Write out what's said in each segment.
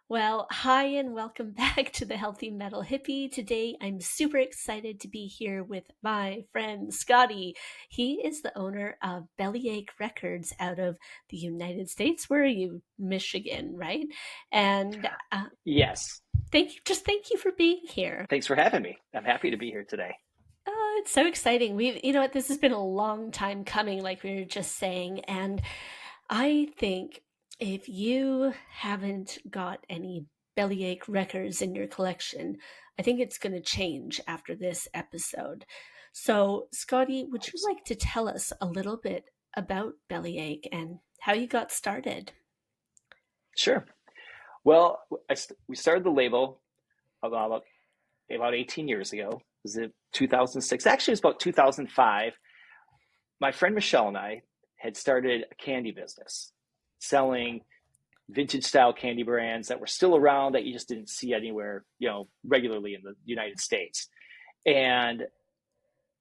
Well, hi and welcome back to the Healthy Metal Hippie. Today, I'm super excited to be here with my friend Scotty. He is the owner of Bellyache Records out of the United States. Where are you? Michigan, right? And Yes. thank you for being here. Thanks for having me. I'm happy to be here today. Oh, it's so exciting. You know what, this has been a long time coming, like we were just saying. And I think if you haven't got any Bellyache records in your collection, I think it's going to change after this episode. So, Scotty, would you like to tell us a little bit about Bellyache and how you got started? Sure. Well, we started the label about 18 years ago. Was it 2006? Actually, it was about 2005. My friend Michelle and I had started a candy business selling vintage style candy brands that were still around that you just didn't see anywhere, regularly in the United States. And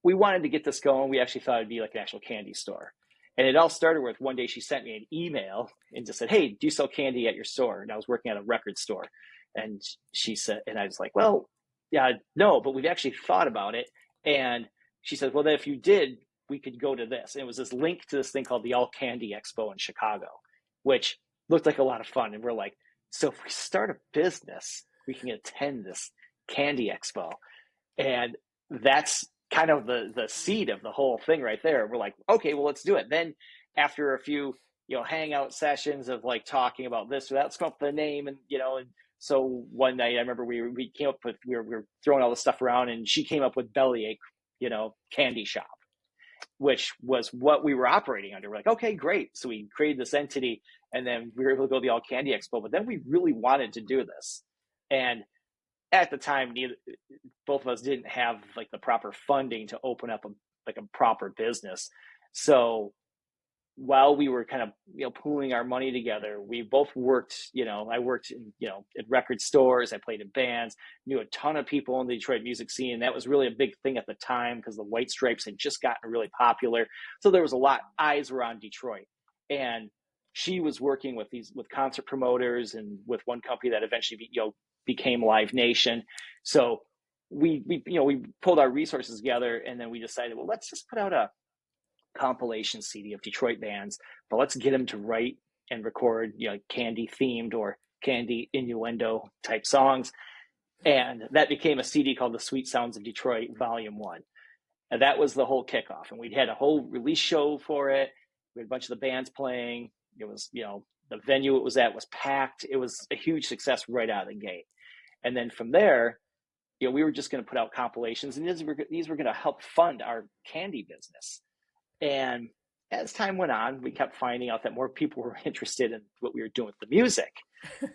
we wanted to get this going. We actually thought it'd be like an actual candy store. And it all started with one day she sent me an email and just said, "Hey, do you sell candy at your store?" And I was working at a record store. And she said, and I was like, "Well, yeah, no, but we've actually thought about it." And she said, "Well, then if you did, we could go to this." And it was this link to this thing called the All Candy Expo in Chicago, which looked like a lot of fun. And we're like, so if we start a business, we can attend this candy expo. And that's kind of the seed of the whole thing right there. We're like, okay, well, let's do it. Then after a few, hangout sessions of like talking about this or that, let's come up with a name. And so one night I remember we came up with, we were throwing all this stuff around, and she came up with Bellyache, candy shop, which was what we were operating under. We're like, okay, great. So we created this entity, and then we were able to go to the All Candy Expo, but then we really wanted to do this. And at the time, both of us didn't have like the proper funding to open up a proper business. So while we were kind of pooling our money together, we both worked. I worked in at record stores. I played in bands. Knew a ton of people in the Detroit music scene. That was really a big thing at the time because the White Stripes had just gotten really popular. So there was a lot eyes were on Detroit, and she was working with concert promoters and with one company that eventually became Live Nation. So we pulled our resources together, and then we decided, well, let's just put out a compilation CD of Detroit bands, but let's get them to write and record candy themed or candy innuendo type songs. And that became a CD called The Sweet Sounds of Detroit Volume 1. And that was the whole kickoff. And we had a whole release show for it. We had a bunch of the bands playing. It was, the venue it was at was packed. It was a huge success right out of the gate. And then from there, we were just going to put out compilations, and these were going to help fund our candy business. And as time went on, we kept finding out that more people were interested in what we were doing with the music.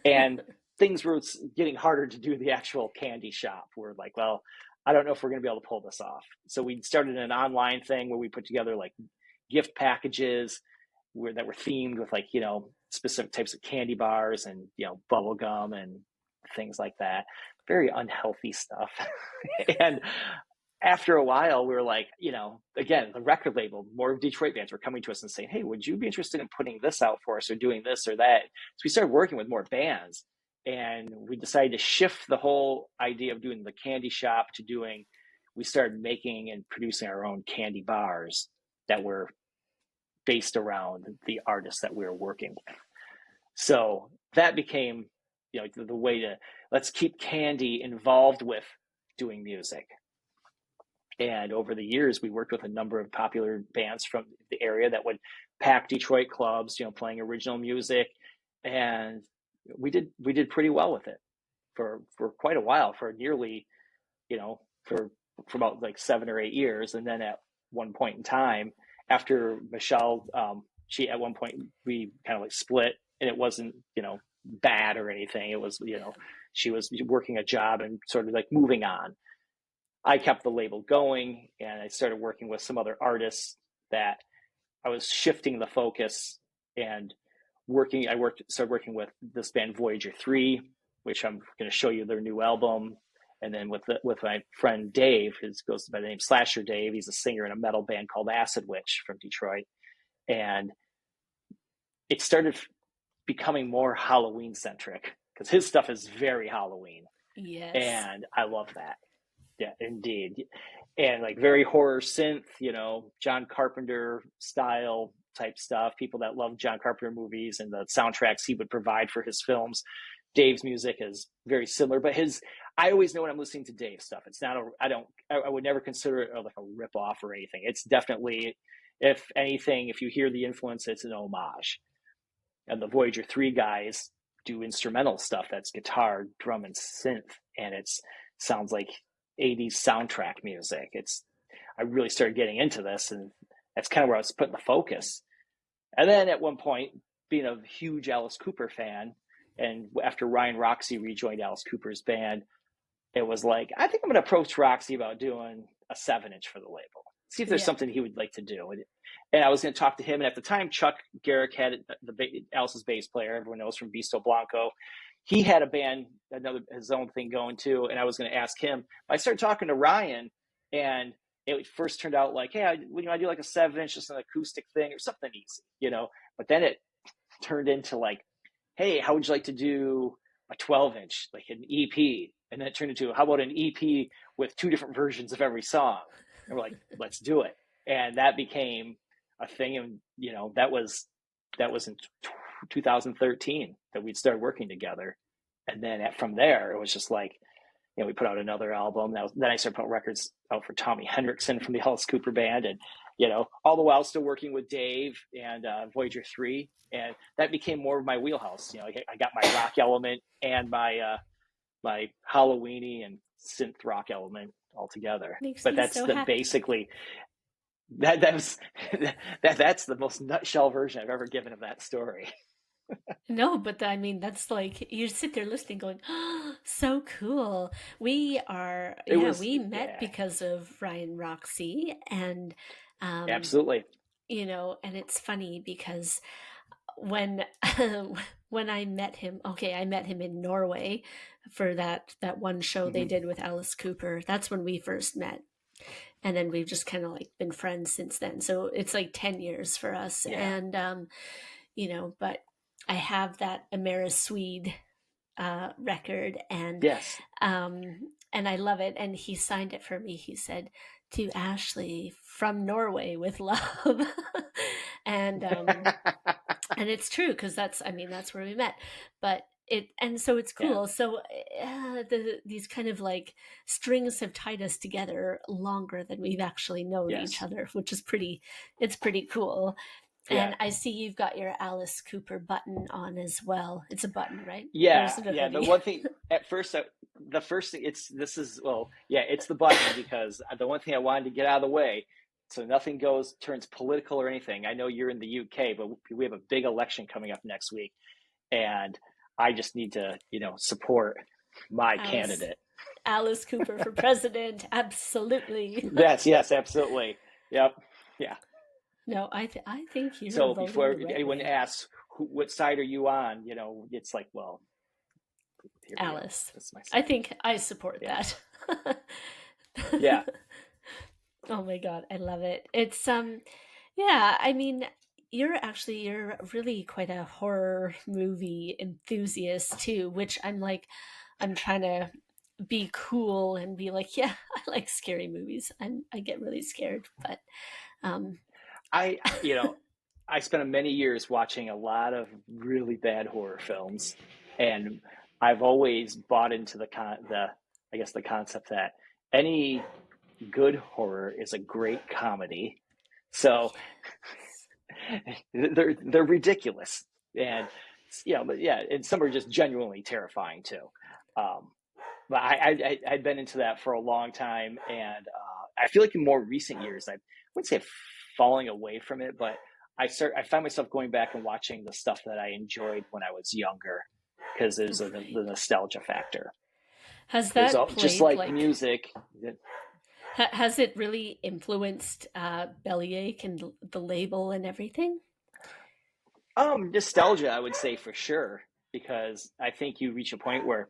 And things were getting harder to do the actual candy shop. We're like, well, I don't know if we're going to be able to pull this off. So we started an online thing where we put together like gift packages that were themed with like, specific types of candy bars and, bubble gum and things like that. Very unhealthy stuff. And after a while, we were like, again, the record label, more Detroit bands were coming to us and saying, "Hey, would you be interested in putting this out for us or doing this or that?" So we started working with more bands, and we decided to shift the whole idea of doing the candy shop to we started making and producing our own candy bars that were based around the artists that we were working with. So that became, the way to, let's keep candy involved with doing music. And over the years, we worked with a number of popular bands from the area that would pack Detroit clubs, playing original music. And we did pretty well with it for quite a while, for nearly, for about like 7 or 8 years. And then at one point in time, after Michelle, she at one point we kind of like split, and it wasn't, bad or anything. It was, she was working a job and sort of like moving on. I kept the label going, and I started working with some other artists that I was shifting the focus and started working with this band Voyager 3, which I'm going to show you their new album. And then with my friend Dave, who goes by the name Slasher Dave. He's a singer in a metal band called Acid Witch from Detroit. And it started becoming more Halloween centric because his stuff is very Halloween, Yes. and I love that. Yeah, indeed. And like very horror synth, John Carpenter style type stuff. People that love John Carpenter movies and the soundtracks he would provide for his films. Dave's music is very similar, but I always know when I'm listening to Dave's stuff. It's not I would never consider it like a rip off or anything. It's definitely, if anything, if you hear the influence, it's an homage. And the Voyager 3 guys do instrumental stuff that's guitar, drum, and synth, and it's sounds like 80s soundtrack music. I really started getting into this, and that's kind of where I was putting the focus. And then at one point, being a huge Alice Cooper fan, and after Ryan Roxie rejoined Alice Cooper's band, it was like, I think I'm going to approach Roxie about doing a 7-inch for the label. See if there's something he would like to do. And I was going to talk to him. And at the time, Chuck Garrick had Alice's bass player, everyone knows from Visto Blanco. He had a band, his own thing going too. And I was going to ask him. I started talking to Ryan, and it first turned out like, hey, I do like a 7-inch, just an acoustic thing or something easy, But then it turned into like, hey, how would you like to do a 12-inch, like an EP? And then it turned into, how about an EP with 2 different versions of every song? And we're like, let's do it. And that became a thing. And, that was in 2013 that we'd started working together. And then from there, it was just like, we put out another album. Then I started putting records out for Tommy Hendrickson from the Alice Cooper band. And, all the while still working with Dave and Voyager 3. And that became more of my wheelhouse. I got my rock element and my Halloweeny and synth rock element all together. Makes But me that's so happy. basically that's the most nutshell version I've ever given of that story. No, but I mean, that's like you sit there listening, going, oh, so cool. We met Yeah, because of Ryan Roxie, and um, absolutely. and it's funny because when when I met him, okay, I met him in Norway for that one show they Mm-hmm. did with Alice Cooper. That's when we first met. And then we've just kind of like been friends since then. So it's like 10 years for us. Yeah. And but I have that Ameriswede record, Yes. and I love it. And he signed it for me. He said, "To Ashley from Norway with love," and and it's true because that's where we met. But so it's Yeah. cool. So these kind of like strings have tied us together longer than we've actually known each Yes. other, which is it's pretty cool. Yeah. And I see you've got your Alice Cooper button on as well. It's a button, right? Or Yeah. is it a Yeah. The hoodie? one thing at first, the first thing it's the button, because the one thing I wanted to get out of the way, so nothing turns political or anything. I know you're in the UK, but we have a big election coming up next week, and I just need to, support my Alice candidate. Alice Cooper for president. Absolutely. Yes, absolutely. Yep. Yeah. No, I think you're So voting before the right anyone way. asks what side are you on, it's like, well, here we go. Alice. That's my I side. think I support Yeah. that. Yeah. Oh my god, I love it. It's yeah, I mean, you're really quite a horror movie enthusiast too, which I'm trying to be cool and be like, yeah, I like scary movies. I get really scared, but um I, I spent many years watching a lot of really bad horror films, and I've always bought into I guess the concept that any good horror is a great comedy. So they're ridiculous, and but yeah, and some are just genuinely terrifying too. Um, but I'd been into that for a long time, and I feel like in more recent years, I wouldn't say falling away from it, but I find myself going back and watching the stuff that I enjoyed when I was younger, because there's the really. nostalgia factor. Has There's that just played like like music. has it really influenced Bellyache and the label and everything? Nostalgia, I would say for sure, because I think you reach a point where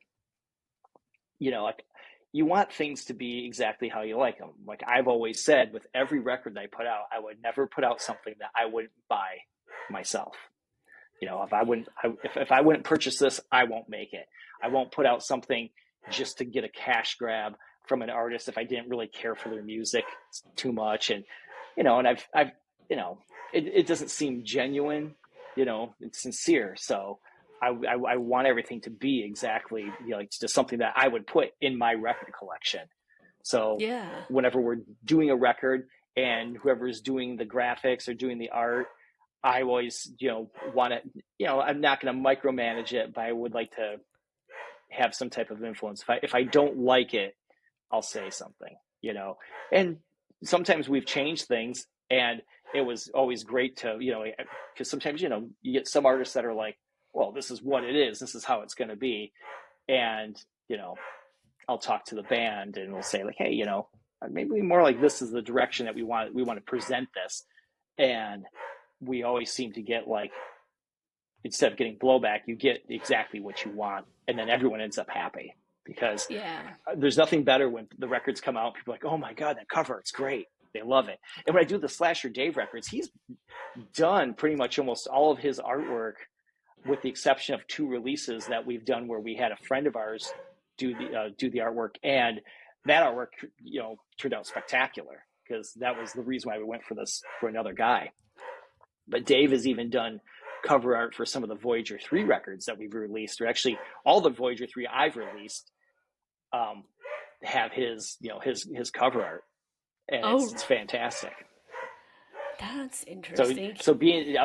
like you want things to be exactly how you like them. Like I've always said, with every record that I put out, I would never put out something that I wouldn't buy myself. if I wouldn't purchase this, I won't make it. I won't put out something just to get a cash grab from an artist if I didn't really care for their music too much. And, and I've, it doesn't seem genuine, it's sincere. So I want everything to be exactly, like just something that I would put in my record collection. So Yeah. whenever we're doing a record and whoever's doing the graphics or doing the art, I always, want to, I'm not going to micromanage it, but I would like to have some type of influence. If I don't like it, I'll say something, and sometimes we've changed things, and it was always great to, because sometimes, you get some artists that are like, well, this is what it is. This is how it's going to be. And, I'll talk to the band and we'll say like, hey, maybe more like this is the direction that we want to present this. And we always seem to get like, instead of getting blowback, you get exactly what you want. And then everyone ends up happy because there's nothing better when the records come out. People are like, oh my God, that cover, it's great. They love it. And when I do the Slasher Dave records, he's done pretty much almost all of his artwork with the exception of 2 releases that we've done where we had a friend of ours do the artwork, and that artwork, turned out spectacular because that was the reason why we went for another guy. But Dave has even done cover art for some of the Voyager 3 records that we've released, or actually all the Voyager 3 I've released have his cover art, and it's fantastic. That's interesting. So being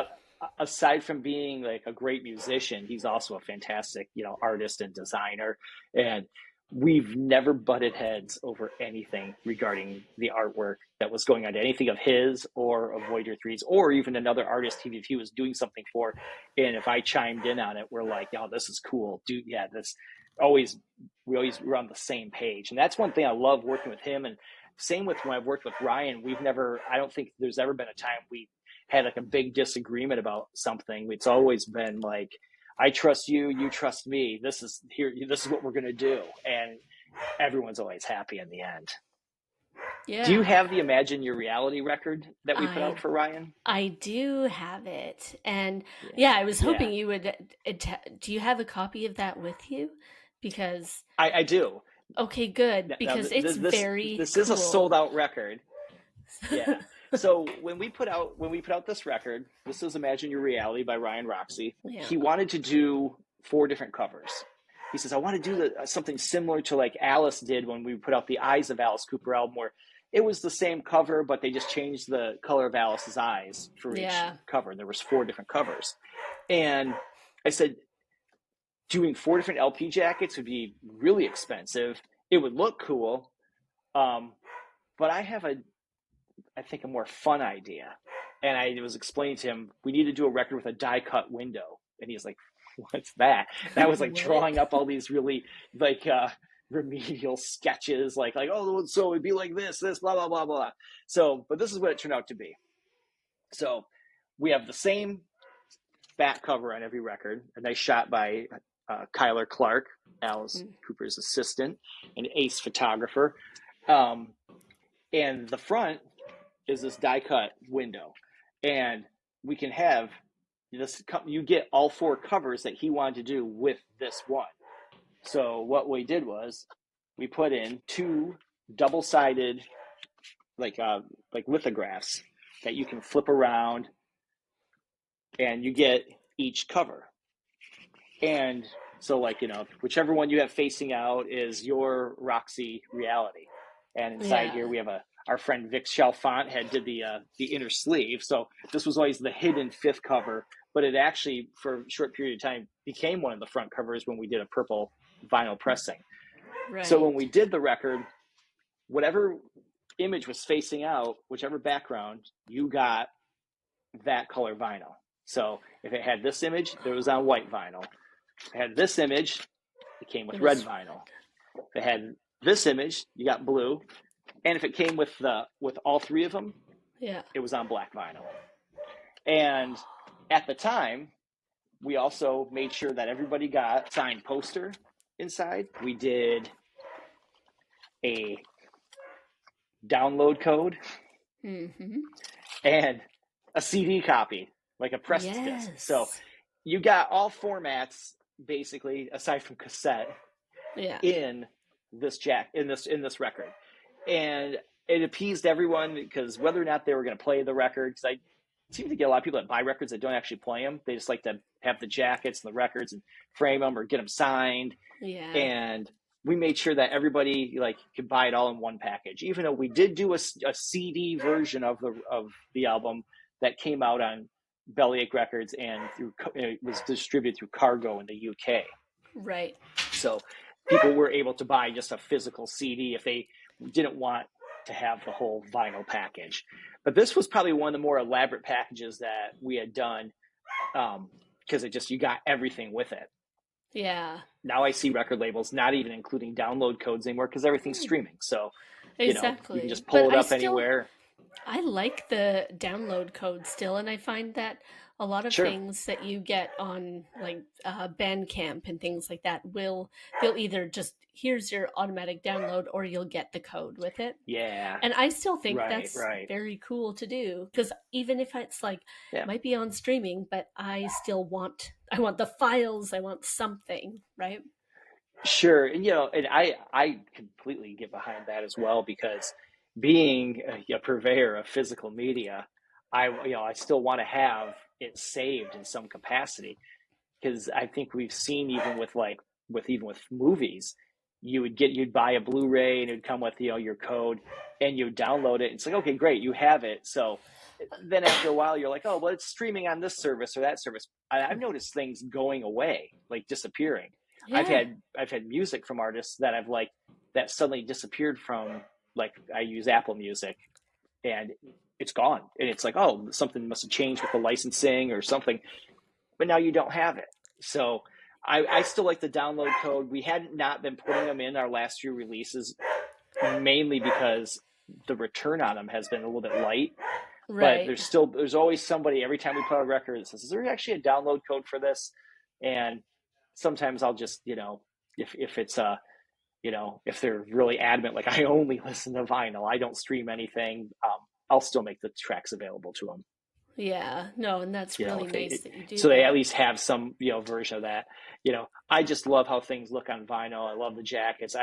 aside from being like a great musician, he's also a fantastic, artist and designer. And we've never butted heads over anything regarding the artwork that was going on to anything of his or of Voyager 3's, or even another artist if he was doing something for. And if I chimed in on it, we're like, oh, this is cool. Dude, yeah, we're on the same page. And that's one thing I love working with him. And same with when I've worked with Ryan, I don't think there's ever been a time we had like a big disagreement about something. It's always been like, I trust you, you trust me. This is what we're going to do. And everyone's always happy in the end. Yeah. Do you have the Imagine Your Reality record that we put out for Ryan? I do have it. And I was hoping you would. Do you have a copy of that with you? Because I do. Okay, good. Because it's very This is a sold out record. Yeah. So when we put out this record, this is Imagine Your Reality by Ryan Roxy. Yeah. He wanted to do 4 different covers. He says, I want to do something similar to like Alice did when we put out the Eyes of Alice Cooper album, where it was the same cover, but they just changed the color of Alice's eyes for each cover. And there was 4 different covers. And I said, doing 4 different LP jackets would be really expensive. It would look cool. But I have I think a more fun idea. And I was explaining to him, we need to do a record with a die cut window. And he's like, what's that? And I was like drawing up all these really like remedial sketches, like, oh, so it'd be like this, blah, blah, blah, blah. So, but this is what it turned out to be. So we have the same back cover on every record, a nice shot by Kyler Clark, Alice Cooper's assistant, an ace photographer. And the front is this die cut window, and we can have this. You get all 4 covers that he wanted to do with this one. So what we did was we put in 2 double-sided like lithographs that you can flip around, and you get each cover. And so whichever one you have facing out is your Roxy Reality. And inside here we have our friend Vic Chalfant did the inner sleeve. So this was always the hidden 5th cover, but it actually for a short period of time became one of the front covers when we did a purple vinyl pressing. Right. So when we did the record, whatever image was facing out, whichever background, you got that color vinyl. So if it had this image, it was on white vinyl. If it had this image, it came with red vinyl. If it had this image, you got blue. And if it came with all 3 of them, it was on black vinyl. And at the time, we also made sure that everybody got a signed poster inside. We did a download code and a CD copy, like a pressed disc. So you got all formats basically, aside from cassette, Yeah. in this record, and it appeased everyone because whether or not they were going to play the record, because I seem to get a lot of people that buy records that don't actually play them. They just like to have the jackets and the records and frame them or get them signed. Yeah. And we made sure that everybody like could buy it all in one package, even though we did do a CD version of the album that came out on Bellyache Records and it was distributed through Cargo in the UK. Right. So people were able to buy just a physical CD if they didn't want to have the whole vinyl package. But this was probably one of the more elaborate packages that we had done, because you got everything with it. Yeah. Now I see record labels not even including download codes anymore because everything's streaming. So, you can Exactly. just pull But it up anywhere. I like the download code still, and I find that a lot of Sure. things that you get on like Bandcamp and things like that they'll either just here's your automatic download or you'll get the code with it. Yeah. And I still think Right. that's Right. very cool to do because even if it's like Yeah. might be on streaming, but I want the files, I want something, right? Sure. And, and I completely get behind that as well because being a purveyor of physical media, I still want to have it saved in some capacity because I think we've seen even with movies, you'd buy a Blu-ray and it'd come with, your code and you download it. It's like, okay, great. You have it. So then after a while you're like, oh, well, it's streaming on this service or that service. I've noticed things going away, like disappearing. Yeah. I've had music from artists that I've liked that suddenly disappeared from, like, I use Apple Music and it's gone. And it's like, oh, something must have changed with the licensing or something, but now you don't have it. So I still like the download code. We had not been putting them in our last few releases, mainly because the return on them has been a little bit light. Right. But there's always somebody every time we put out a record that says, is there actually a download code for this? And sometimes I'll just, if it's if they're really adamant, like I only listen to vinyl, I don't stream anything, I'll still make the tracks available to them. Yeah. No, and that's really nice that you do So that. they at least have some, version of that. I just love how things look on vinyl. I love the jackets.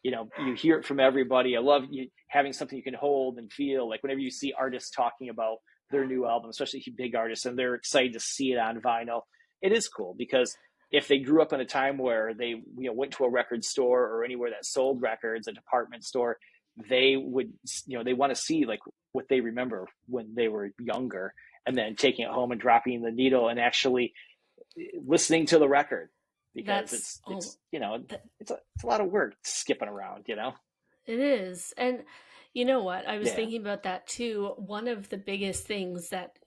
You hear it from everybody. I love having something you can hold and feel. Like whenever you see artists talking about their new album, especially big artists, and they're excited to see it on vinyl, it is cool because if they grew up in a time where they went to a record store or anywhere that sold records, a department store, they would they want to see like what they remember when they were younger, and then taking it home and dropping the needle and actually listening to the record because it's a lot of work skipping around. It is. And you know what? I was Yeah. thinking about that too. One of the biggest things that,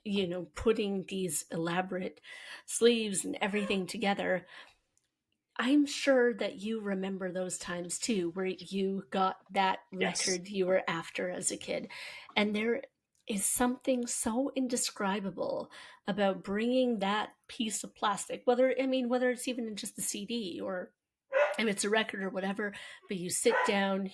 putting these elaborate sleeves and everything together, I'm sure that you remember those times too, where you got that Yes. record you were after as a kid. And there is something so indescribable about bringing that piece of plastic, whether it's even in just the CD or if it's a record or whatever, but you sit down,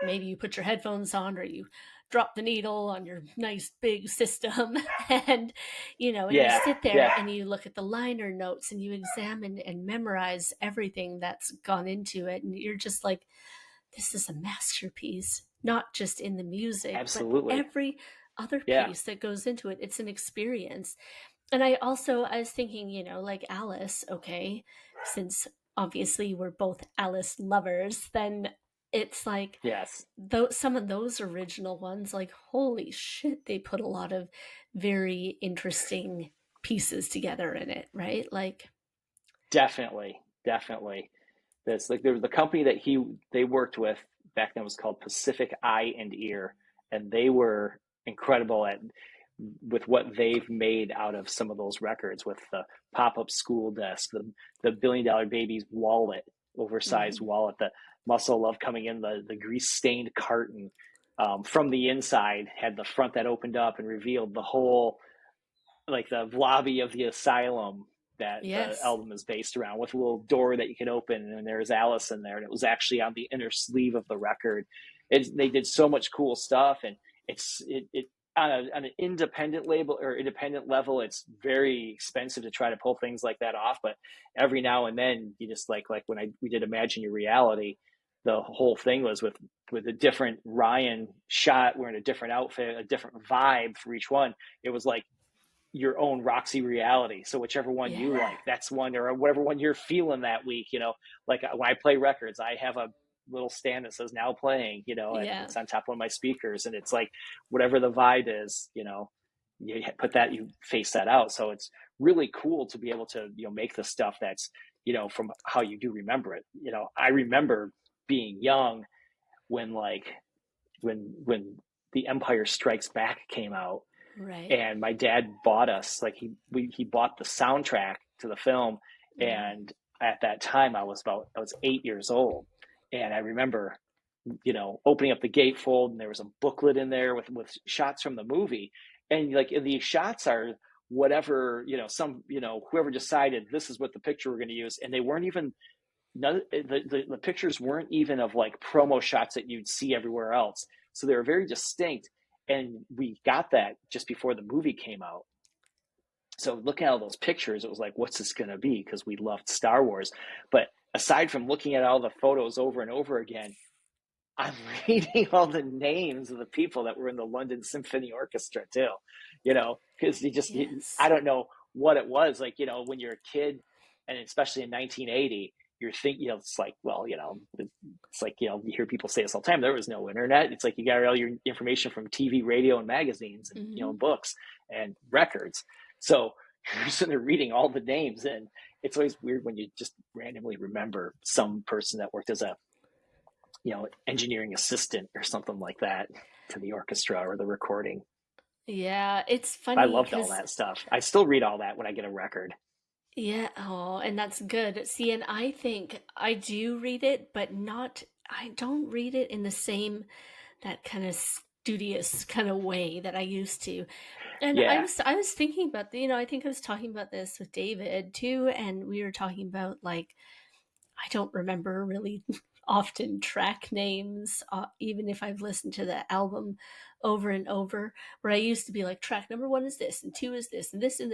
maybe you put your headphones on or you drop the needle on your nice big system and and you sit there and you look at the liner notes and you examine and memorize everything that's gone into it, and you're just like, this is a masterpiece, not just in the music, Absolutely. but every other piece that goes into it. It's an experience. And I was thinking, like Alice, okay, since obviously we're both Alice lovers, then it's like Yes. some of those original ones, like holy shit, they put a lot of very interesting pieces together in it, right? Like Definitely. That's like there was the company that they worked with back then was called Pacific Eye and Ear, and they were incredible with what they've made out of some of those records with the pop-up school desk, the $1 Billion Babies wallet, oversized wallet, the Muscle Love coming in, the grease-stained carton from the inside had the front that opened up and revealed the whole, like the lobby of the asylum that the album is based around, with a little door that you can open, and there's Alice in there, and it was actually on the inner sleeve of the record. They did so much cool stuff, and on an independent label or independent level, it's very expensive to try to pull things like that off. But every now and then, you just like when we did Imagine Your Reality, the whole thing was with a different Ryan shot wearing a different outfit, a different vibe for each one. It was like your own Roxy reality. So whichever one you Yeah. like, that's one, or whatever one you're feeling that week. Like when I play records, I have a little stand that says now playing, and Yeah. it's on top of one of my speakers, and it's like whatever the vibe is, you put that, you face that out. So it's really cool to be able to make the stuff that's from how you do remember it. I remember being young when like when The Empire Strikes Back came out, Right. and my dad bought us like he bought the soundtrack to the film. Mm. And at that time I was 8 years old, and I remember opening up the gatefold, and there was a booklet in there with shots from the movie, and like the shots are whatever whoever decided this is what the picture we're going to use, and they weren't even none the pictures weren't even of like promo shots that you'd see everywhere else, so they were very distinct. And we got that just before the movie came out. So looking at all those pictures, it was like, what's this going to be? Because we loved Star Wars. But aside from looking at all the photos over and over again, I'm reading all the names of the people that were in the London Symphony Orchestra too, because I Yes. don't know what it was like, when you're a kid, and especially in 1980, you're thinking, it's like, well, it's like, you hear people say this all the time. There was no internet. It's like you got all your information from TV, radio, and magazines, and Hmm. books and records. So you're sitting there reading all the names, and it's always weird when you just randomly remember some person that worked as a engineering assistant or something like that to the orchestra or the recording. Yeah, it's I funny loved all because that stuff. I still read all that when I get a record. yeah, oh, and that's good. See, and I think I do read it, but not, I don't read it in the same, that kind of studious kind of way that I used to. And Yeah. I was thinking about I think I was talking about this with David too, and we were talking about like I don't remember really often track names, even if I've listened to the album over and over. Where I used to be like, track number one is this, and two is this, and this, and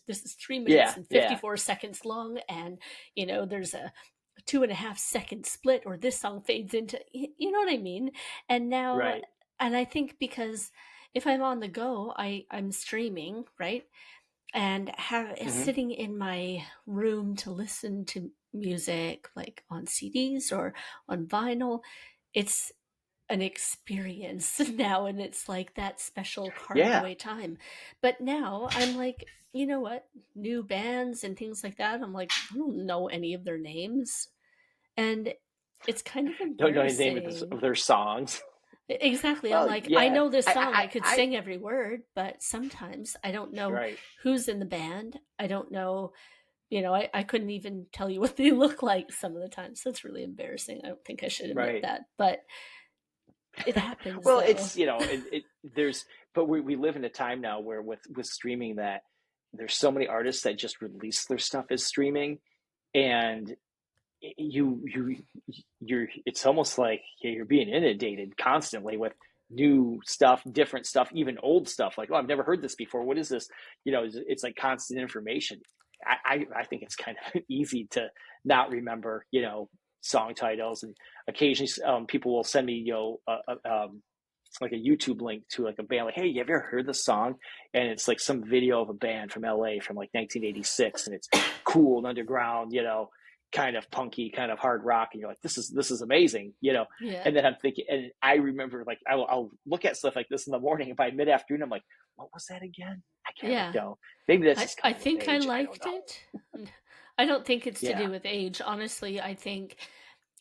this is 3 minutes Yeah. and Yeah. 54 seconds long, and there's a 2.5 second split, or this song fades into, you know what I mean? And now, Right. and I think because if I'm on the go, I'm streaming, right? And have Mm-hmm. sitting in my room to listen to music like on CDs or on vinyl, it's an experience now, and it's like that special carved Yeah. away time. But now I'm like, you know what, new bands and things like that, I'm like, I don't know any of their names, and it's kind of Don't know the name of, embarrassing. their songs. Exactly. I'm Well, like, I yeah. know this song. I, I could I, sing every word, but sometimes I don't know right. who's in the band. I don't know, I couldn't even tell you what they look like some of the time. So it's really embarrassing. I don't think I should admit Right. that, but it happens Well, though. it's, there's, but we live in a time now where with streaming that there's so many artists that just release their stuff as streaming. And you're it's almost like you're being inundated constantly with new stuff, different stuff, even old stuff, like, oh, I've never heard this before, what is this? It's like constant information. I think it's kind of easy to not remember song titles. And occasionally people will send me like a YouTube link to like a band, like, hey, you ever heard this song? And it's like some video of a band from LA from like 1986, and it's cool and underground, kind of punky, kind of hard rock, and you're like, this is amazing. Yeah. And then I'm thinking, and I remember, like, I'll look at stuff like this in the morning, and by mid afternoon, I'm like, what was that again? I can't Yeah. know. Maybe that's I, just I coming with think I age. I don't liked know. it. I don't think it's to Yeah, do with age. Honestly, I think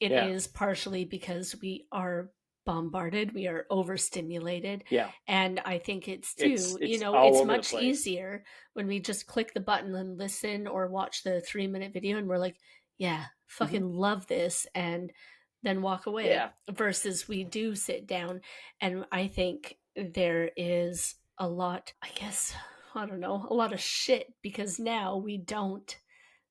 it yeah, is partially because we are bombarded, we are overstimulated. yeah. And I think it's It's too, it's all it's over the much place. easier when we just click the button and listen or watch the 3 minute video and we're like, yeah, Hmm. fucking love this. And then walk away Yeah. versus we do sit down. And I think there is a lot, I guess, I don't know, a lot of shit because now we don't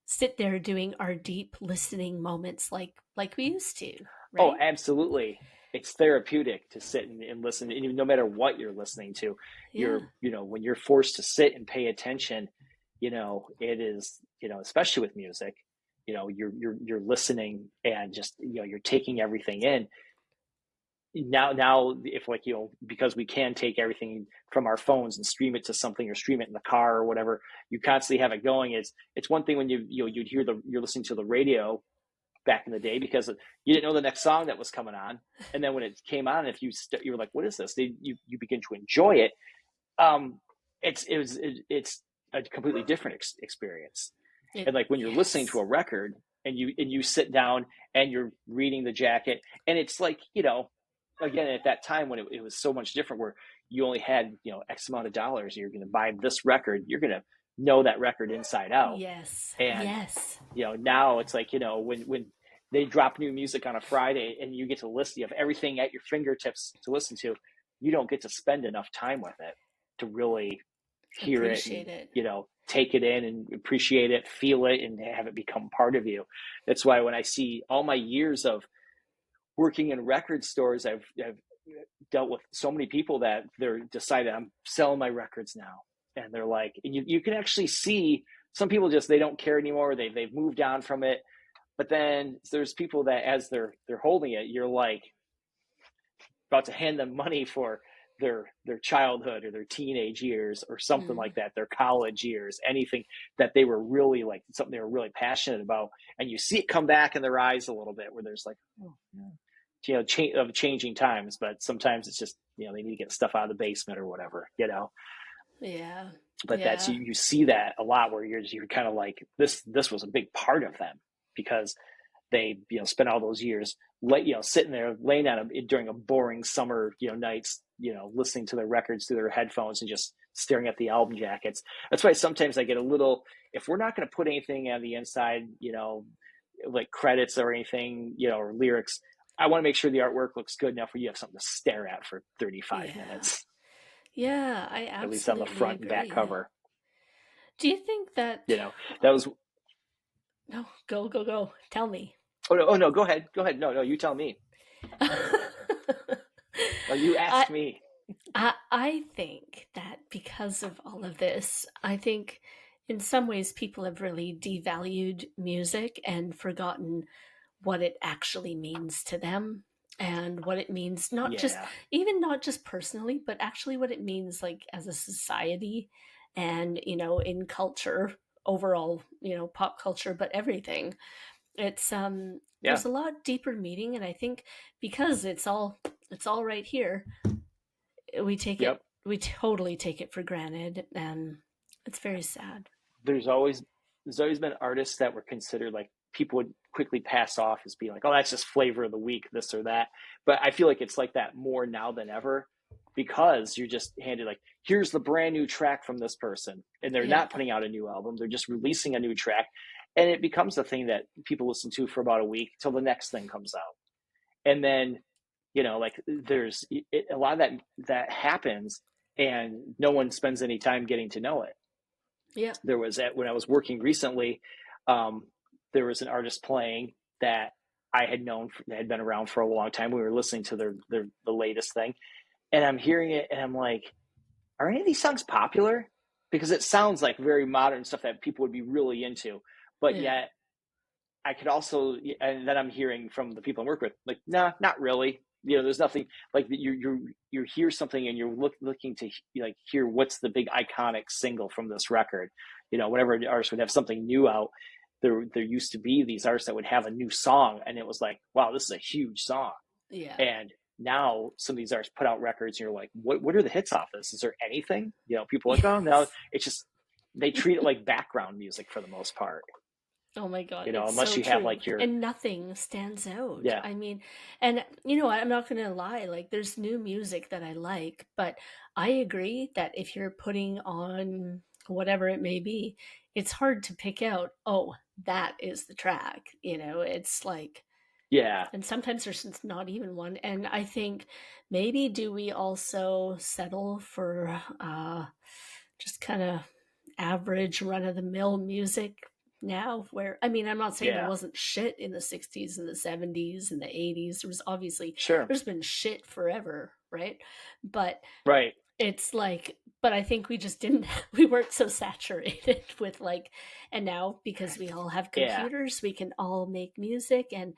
sit there doing our deep listening moments like we used to, Oh, right? absolutely. it's therapeutic to sit and listen, and no matter what you're listening to, Yeah. when you're forced to sit and pay attention, it is, especially with music, you're listening and just, you're taking everything in. Now, if like, because we can take everything from our phones and stream it to something, or stream it in the car or whatever, you constantly have it going. It's one thing when you'd hear you're listening to the radio back in the day, because you didn't know the next song that was coming on, and then when it came on, if you were like, what is this, you begin to enjoy it. um it's a completely different experience. And like when you're listening to Yes. a record, and you sit down and you're reading the jacket, and it's like, again, at that time when it was so much different, where you only had, X amount of dollars, you're going to buy this record, you're going to know that record inside out. Yes. And Yes. now it's like, when they drop new music on a Friday and you get to listen, you have everything at your fingertips to listen to, you don't get to spend enough time with it to really hear it and, Appreciate it. take it in and appreciate it, feel it, and have it become part of you. That's why when I see all my years of working in record stores, I've dealt with so many people that they're decided, I'm selling my records now. And they're like, and you can actually see some people, just, they don't care anymore. They've moved on from it. But then there's people that, as they're holding it, you're like about to hand them money for their childhood or their teenage years or something Mm. like that, their college years, anything that they were really like, something they were really passionate about. And you see it come back in their eyes a little bit, where there's like, oh, yeah, of changing times. But sometimes it's just, they need to get stuff out of the basement or whatever. Yeah. But that's, Yeah. you see that a lot, where you're kind of like, this was a big part of them, because they, spent all those years sitting there, laying on during a boring summer, nights, listening to their records through their headphones and just staring at the album jackets. That's why sometimes I get a little, if we're not going to put anything on the inside, like credits or anything, or lyrics, I want to make sure the artwork looks good enough where you have something to stare at for 35 Yeah. minutes, Yeah. I at least on the absolutely front and back agree. cover. Do you think that? That was, No, go, go, go. Tell me. oh no, go ahead. No, you tell me. Oh, you I, asked me. I think that because of all of this, I think in some ways people have really devalued music and forgotten what it actually means to them, and what it means, Yeah. not just personally, but actually what it means like as a society, and in culture overall, pop culture, but everything. There's Yeah. a lot deeper meaning, and I think because it's all right here, Yep. we totally take it for granted, and it's very sad. there's always there's always been artists that were considered, like, people would quickly pass off as being like, oh, that's just flavor of the week, this or that. But I feel like it's like that more now than ever, because you're just handed, like, here's the brand new track from this person, and they're Yeah. not putting out a new album, they're just releasing a new track, and it becomes a thing that people listen to for about a week till the next thing comes out. And then, like, there's a lot of that happens, and no one spends any time getting to know it. Yeah. There was, when I was working recently, um, there was an artist playing that I had known, that had been around for a long time. We were listening to the latest thing, and I'm hearing it, and I'm like, are any of these songs popular? Because it sounds like very modern stuff that people would be really into, but Yeah. yet I could also, and then I'm hearing from the people I work with, like, nah, not really. There's nothing like that. You hear something and you're looking to, like, hear what's the big iconic single from this record. Whenever an artist would have something new out, there used to be these artists that would have a new song, and it was like, wow, this is a huge song. Yeah. And now some of these artists put out records, and you're like, what are the hits off this? Is there anything? People are like, oh no, Yes. it's just, they treat it like background music for the most part. Oh my God, it's Unless so you have true. like your, And nothing stands out. yeah, I mean, and you know what? I'm not going to lie. Like, there's new music that I like, but I agree that if you're putting on whatever it may be, it's hard to pick out, oh, that is the track. It's like, yeah, and sometimes there's not even one. And I think maybe do we also settle for just kind of average run of the mill music now where, I mean, I'm not saying there Yeah. wasn't shit in the 60s and the 70s and the 80s. There was obviously, Sure. there's been shit forever, right? But Right. it's like, but I think we just didn't, we weren't so saturated with like, and now because we all have Yeah. computers, we can all make music. And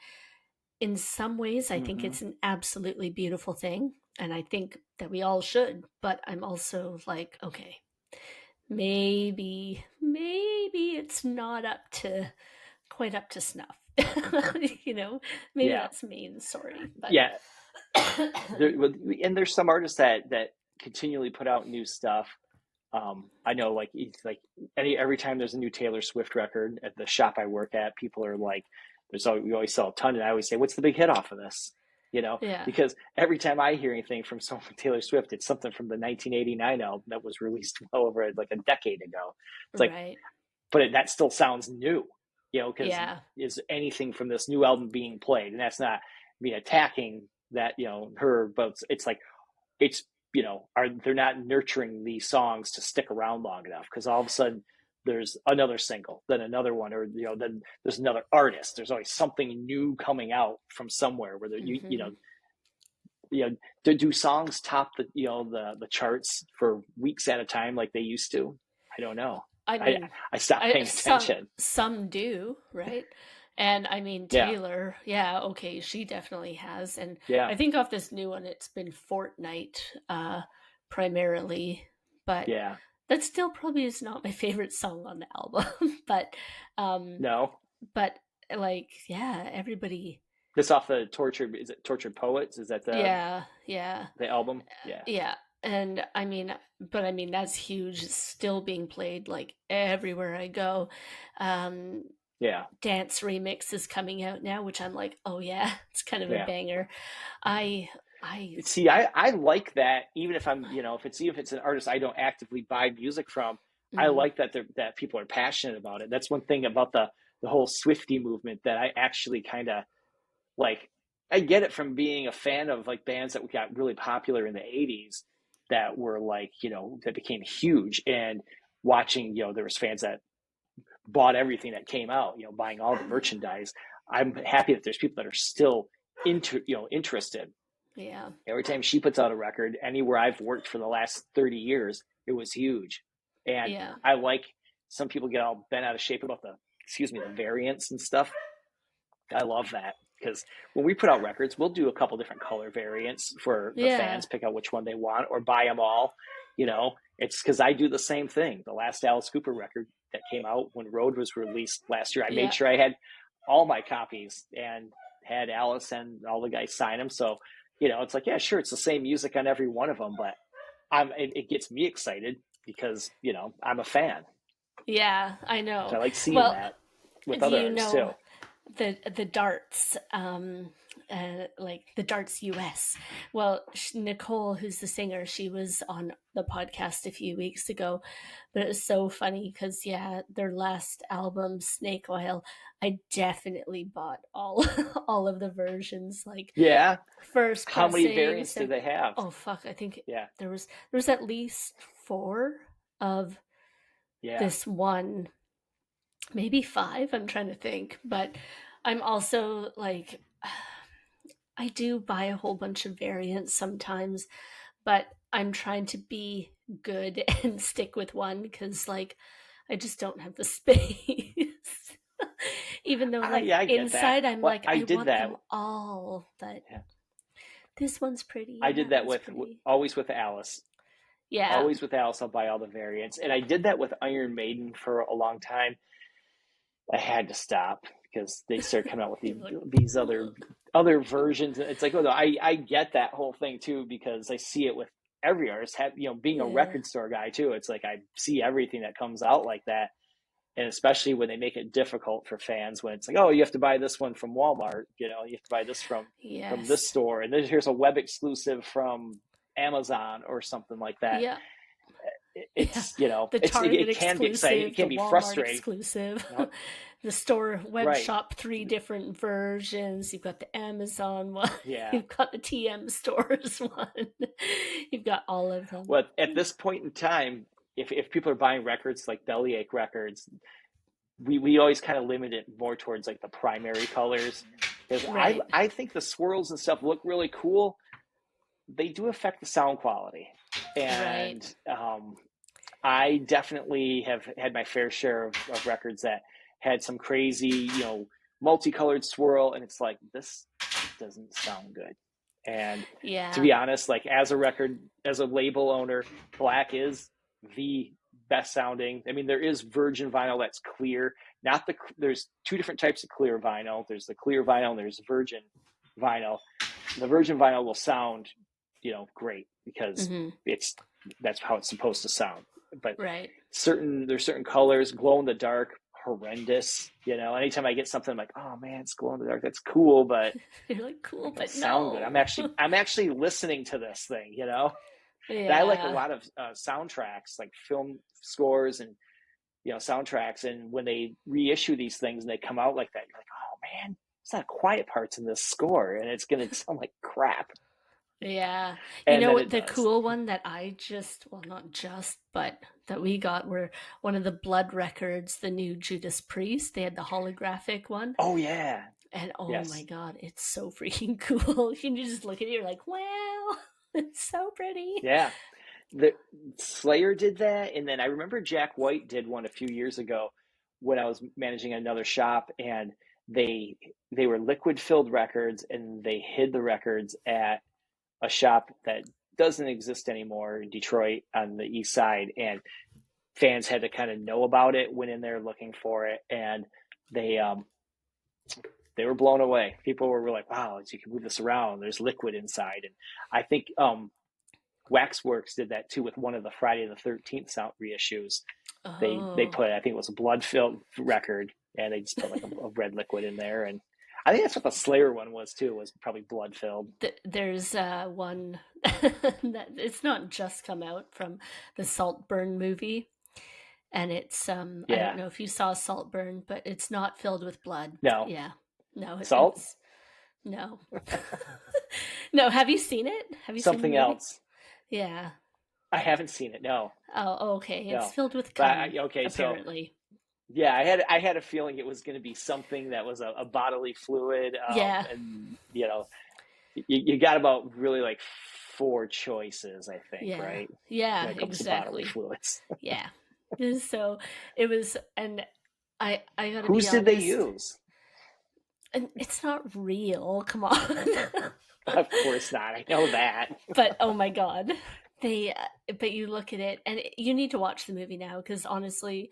in some ways, I think Hmm. it's an absolutely beautiful thing. And I think that we all should. But I'm also like, okay, maybe it's not up to quite up to snuff. You know, maybe Yeah. that's mean, sorry. But Yeah. There, and there's some artists that continually put out new stuff. I know, like it's like every time there's a new Taylor Swift record at the shop I work at, people are like, we always sell a ton, and I always say, what's the big hit off of this? You know, yeah, because every time I hear anything from someone Taylor Swift, it's something from the 1989 album that was released well over like a decade ago. It's like, right. but that still sounds new, you know, because Yeah. is anything from this new album being played? And that's not me attacking that, you know, her, but it's like, it's, you know, they're not nurturing these songs to stick around long enough, because all of a sudden there's another single, then another one, or, you know, then there's another artist. There's always something new coming out from somewhere where Hmm. you know, do songs top the, you know, the charts for weeks at a time like they used to? I don't know. I I mean, I stopped paying attention. some do, right? And I mean, Yeah, Taylor, yeah, okay, she definitely has. And yeah, I think off this new one, it's been Fortnite, primarily, but yeah. that still probably is not my favorite song on the album. But, um, No, but like, yeah, everybody, this off the Tortured. Is it Tortured Poets? Is that yeah, yeah, the album? Yeah, yeah. And I mean, but I mean, that's huge. It's still being played like everywhere I go. Um, yeah, Dance remix is coming out now, which I'm like, oh yeah, it's kind of a yeah. banger. I I See, I like that. Even if I'm, you know, if it's an artist I don't actively buy music from, I mm, like that people are passionate about it. That's one thing about the whole Swifty movement that I actually kind of like. I get it from being a fan of like bands that got really popular in the '80s that were like, you know, that became huge, and watching, you know, there was fans that bought everything that came out, you know, buying all the merchandise. I'm happy that there's people that are still interested. yeah, Every time she puts out a record, anywhere I've worked for the last 30 years, it was huge. And yeah, I like, some people get all bent out of shape about the variants and stuff. I love that, because when we put out records, we'll do a couple different color variants for the yeah, fans, pick out which one they want, or buy them all. You know, it's because I do the same thing. The last Alice Cooper record that came out when Road was released last year, I made yeah, sure I had all my copies and had Alice and all the guys sign them. So, you know, it's like, yeah, sure, it's the same music on every one of them, but it gets me excited because, you know, I'm a fan. yeah. I So know. I like seeing Well, that with do other you artists know too. the darts, like the darts US? Well, Nicole, who's the singer, she was on the podcast a few weeks ago, but it was so funny because yeah, their last album, Snake Oil, I definitely bought all all of the versions, like Yeah. first How many pressings. variants do And they have? oh fuck, I think Yeah. there was at least four of Yeah. this one, maybe five. I'm trying to think, but I'm also like, I do buy a whole bunch of variants sometimes, but I'm trying to be good and stick with one because, like, I just don't have the space. Even though, like, Yeah, I get that. inside, I'm Well, like, I I did want that. them all, but Yeah. this one's pretty I and did that that one's with pretty. always with Alice. Yeah. Always with Alice, I'll buy all the variants, and I did that with Iron Maiden for a long time. I had to stop because they started coming out with You're like, these ugh. other versions. It's like, oh no, I get that whole thing too, because I see it with every artist. You know, being a Yeah. record store guy too, it's like I see everything that comes out like that, and especially when they make it difficult for fans, when it's like, oh, you have to buy this one from Walmart, you know, you have to buy this from this Yes. store, and then here's a web exclusive from Amazon or something like that. Yeah. Yeah, It's, you know, the Target it can be exciting, it exclusive, the can be Walmart frustrating, exclusive, you know? the store web Right. shop, three different versions. You've got the Amazon one, Yeah. you've got the TM stores one, you've got all of them. Well, at this point in time, if people are buying records like Bellyache Records, we always kind of limit it more towards like the primary colors, because Right. I think the swirls and stuff look really cool. They do affect the sound quality, Right. and I definitely have had my fair share of records that had some crazy, multicolored swirl, and it's like, this doesn't sound good. And to Yeah. be honest, like as a label owner, black is the best sounding. I mean, there is virgin vinyl that's clear. Not the There's two different types of clear vinyl. There's the clear vinyl and there's virgin vinyl. The virgin vinyl will sound, great because Hmm. that's how it's supposed to sound. But Right. there's certain colors, glow in the dark, horrendous. Anytime I get something, I'm like, oh man, it's glow in the dark. That's cool, but You're like, cool, it doesn't but sound good. no. I'm actually listening to this thing. And I like a Yeah. lot of soundtracks, like film scores and soundtracks. And when they reissue these things and they come out like that, you're like, oh man, it's not quiet parts in this score, and it's gonna sound like crap. Yeah. You And know then what, it the does. cool one that I just, well, not just, but that we got were one of the Blood records, the new Judas Priest. They had the holographic one. Oh yeah, And oh my yes, God, it's so freaking cool. You can just look at it, you're like, wow, it's so pretty. yeah. The Slayer did that, and then I remember Jack White did one a few years ago when I was managing another shop, and they they were liquid filled records, and they hid the records at a shop that doesn't exist anymore in Detroit on the east side, and fans had to kind of know about it, went in there looking for it, and they um they were blown away. People were like, "Wow, you can move this around. There's liquid inside." And I think Waxworks did that too with one of the Friday the 13th sound reissues. They Oh, put, I think it was a blood filled record, and they just put like a red liquid in there, and I think that's what the Slayer one was too. Was probably blood filled. there's one that it's not just come out from the Saltburn movie. And it's, I don't Yeah. know if you saw Saltburn, but it's not filled with blood. No. Yeah. No, Salt. it's, no. No, have you seen it? Have you seen the Something movie? else. Yeah. I haven't seen it. No. Oh, okay. It's No. filled with But cum, okay, so apparently. yeah, I had a feeling it was going to be something that was a bodily fluid, Yeah. and you got about really like four choices, I think, Yeah. right? Yeah, When it comes to bodily exactly. fluids. Yeah. So it was, and I gotta be Whose did they honest, use? and it's not real. Come on. Of course not. I know that. But oh my God. They, but you look at it, and you need to watch the movie now because honestly,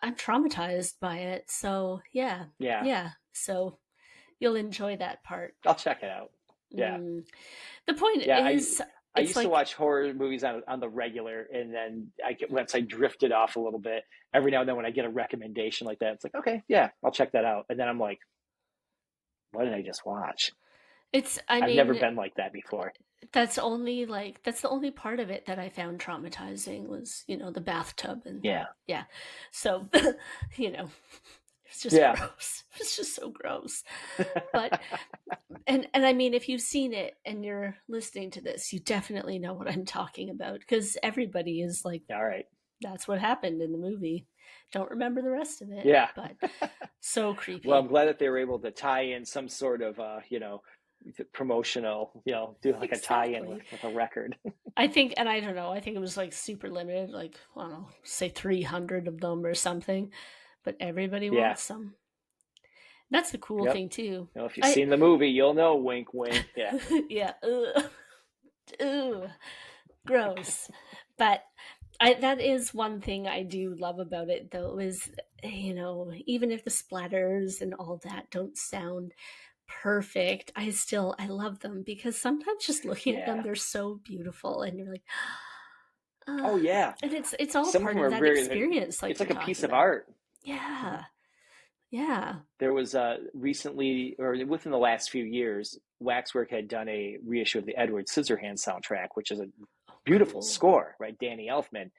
I'm traumatized by it. So yeah, Yeah, yeah. So you'll enjoy that part. I'll check it out. Yeah, Mm. The point yeah. is, I it's used to like, watch horror movies on the regular, and then once I drifted off a little bit, every now and then when I get a recommendation like that, it's like, okay, yeah, I'll check that out. And then I'm like, what did I just watch? it's, I I've never mean, been like that before. that's the only part of it that I found traumatizing was, the bathtub and Yeah, yeah. So, you know, it's just yeah, gross. It's just so gross. But and I mean, if you've seen it and you're listening to this, you definitely know what I'm talking about because everybody is like, all right, that's what happened in the movie. Don't remember the rest of it, yeah. but so Well, creepy. I'm glad that they were able to tie in some sort of, promotional, do like a tie-in with Exactly. a record. I think, and I don't know, I think it was like super limited, like, I don't know, say 300 of them or something, but everybody Yeah, wants them. That's the cool yep. thing, too. If you've I, seen the movie, you'll know. Wink, wink. Yeah, yeah, ugh, ugh, gross. But that is one thing I do love about it, though, is, even if the splatters and all that don't sound perfect, I love them because sometimes just looking at them, yeah. they're so beautiful, and you're like, Oh ah, yeah. and it's all Some of part them of are that very. experience, like It's you're like a piece talking of about. art. Yeah, yeah. There was recently, or within the last few years, Waxwork had done a reissue of the Edward Scissorhands soundtrack, which is a Oh, beautiful cool. score, right? Danny Elfman.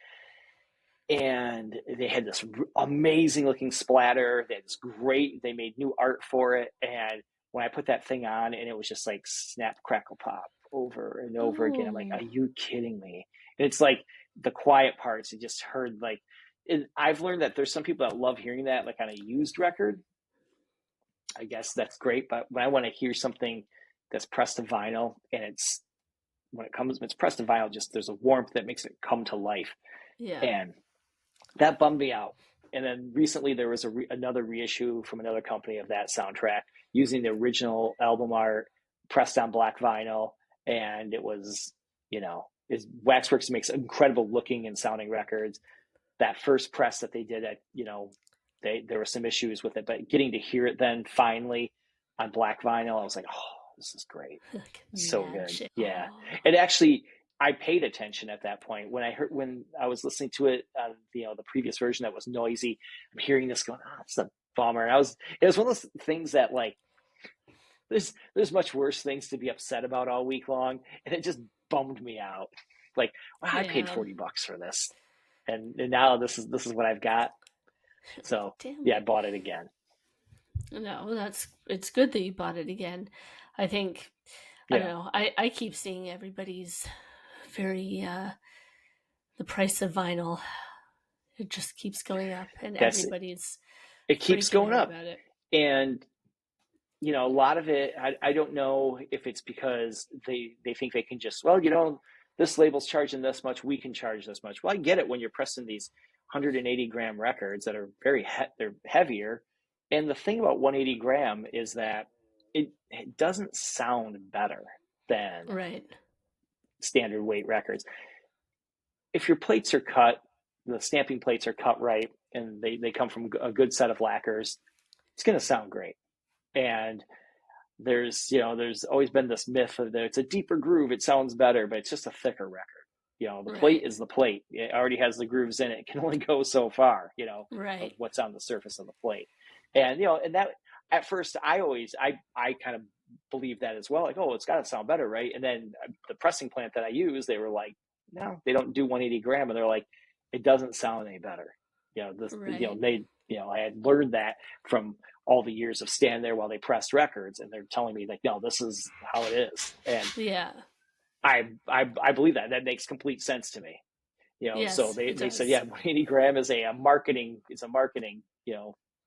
And they had this amazing looking splatter. They had this great. They made new art for it, and when I put that thing on, and it was just like snap, crackle, pop over and over again. I'm like, Oh, are you kidding me? And it's like the quiet parts. You just heard like I've learned that there's some people that love hearing that like on a used record. I guess that's great, but when I want to hear something that's pressed to vinyl, and it's pressed to vinyl, just there's a warmth that makes it come to life, Yeah. and that bummed me out. And then recently there was another reissue from another company of that soundtrack using the original album art pressed on black vinyl, and it was, Waxworks makes incredible looking and sounding records. That first press that they did there were some issues with it, but getting to hear it then finally on black vinyl, I was like, oh, this is great. So good. Magic. Yeah. Oh. And actually, I paid attention at that point when I was listening to it on the previous version that was noisy. I'm hearing this going, oh, it's a bummer. And it was one of those things that like there's much worse things to be upset about all week long, and it just bummed me out. Like, wow, I paid Yeah. $40 for this, and now this is what I've got. So Damn yeah, I it. bought it again. No, it's good that you bought it again. I think I don't Yeah, know. I keep seeing everybody's very the price of vinyl. It just keeps going up, and that's everybody's it keeps freaking going out up, about it. and a lot of it, I don't know if it's because they think they can just, well, this label's charging this much, we can charge this much. Well, I get it when you're pressing these 180-gram records that are they're heavier. And the thing about 180 gram is that it doesn't sound better than Right. standard weight records. If your plates are cut, the stamping plates are cut right, and they come from a good set of lacquers, it's going to sound great. And there's always been this myth of that it's a deeper groove, it sounds better, but it's just a thicker record. The plate Right. is the plate. It already has the grooves in it. It can only go so far, of Right. what's on the surface of the plate. And that at first I kind of believed that as well. Like, oh, it's got to sound better, right? And then the pressing plant that I use, they were like, no, they don't do 180 gram, and they're like, it doesn't sound any better. Right. I had learned that from all the years of standing there while they pressed records, and they're telling me like, no, this is how it is, and Yeah. I believe that makes complete sense to me. So Yes, it they said, yeah, does. 180 gram is a marketing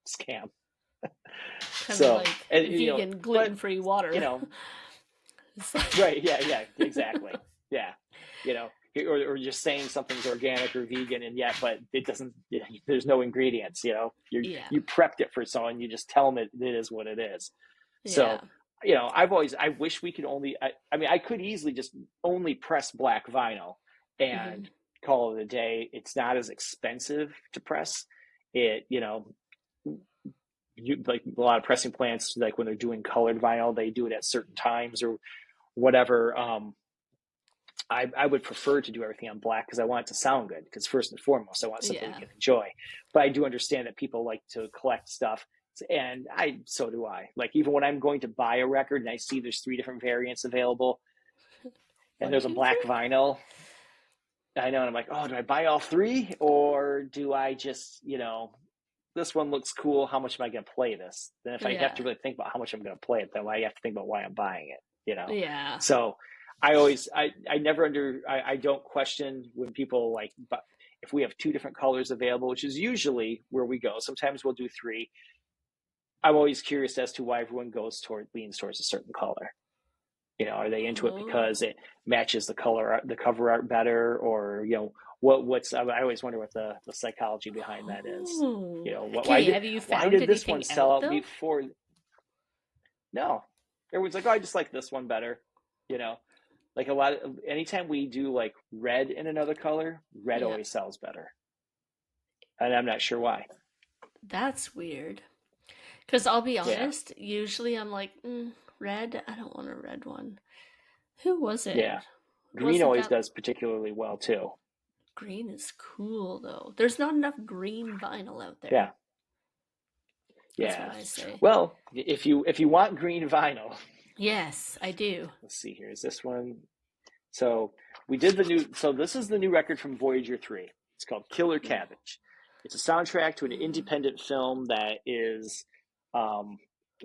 scam. Kind of So, like and vegan, but gluten-free water. you know, It's like, right? Yeah, exactly. Yeah, you know, or just saying something's organic or vegan, and yet, but it doesn't. There's no ingredients. yeah. You prepped it for someone. You just tell them it is what it is. Yeah. So, I wish we could only. I mean, I could easily just only press black vinyl Hmm. and call it a day. It's not as expensive to press it. Like a lot of pressing plants, like when they're doing colored vinyl, they do it at certain times or whatever. I would prefer to do everything on black because I want it to sound good. Because first and foremost, I want something we Yeah. can enjoy. But I do understand that people like to collect stuff, and so do I. Like even when I'm going to buy a record and I see there's 3 different variants available, and One, there's a two, black three. vinyl, I know, and I'm like, oh, do I buy all 3 or do I just, this one looks cool. How much am I going to play this? Then if I have to Yeah. really think about how much I'm going to play it, then I have to think about why I'm buying it. Yeah. So I don't question when people like, but if we have 2 different colors available, which is usually where we go, sometimes we'll do 3. I'm always curious as to why everyone leans towards a certain color. Are they into it because Oh. it matches the cover art better, or what's I always wonder what the psychology behind that is. Oh. Why Okay. did Have you why found did this one anything sell out out though? before? No, everyone's like, oh, I just like this one better. You know, like anytime we do like red in another color, red Yeah. always sells better, and I'm not sure why. That's weird. Because I'll be Yeah, honest, usually I'm like, red? I don't want a red one. Who was it? yeah. Green Wasn't always that does particularly well too. green is cool though? There's not enough green vinyl out there. Yeah, That's what yeah. I say. Well, if you want green vinyl, Yes, I do. let's see here. Is this one? So we did the new. So this is the new record from Voyager 3. It's called Killer Cool. Cabbage. It's a soundtrack to an Mm. independent film that is.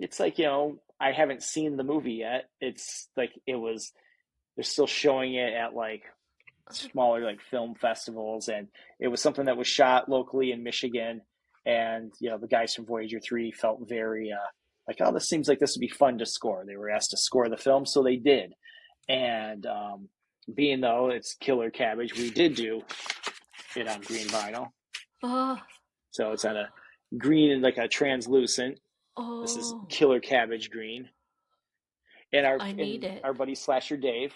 It's like I haven't seen the movie yet. It's like it was. They're still showing it at like smaller like film festivals, and it was something that was shot locally in Michigan. And the guys from Voyager 3 felt very like, oh, this seems like this would be fun to score. They were asked to score the film, so they did. And being though it's Killer Cabbage, we did do it on green vinyl. Oh, So it's on a green and like a translucent. This is oh, Killer Cabbage green. And our I need and it. our buddy Slasher Dave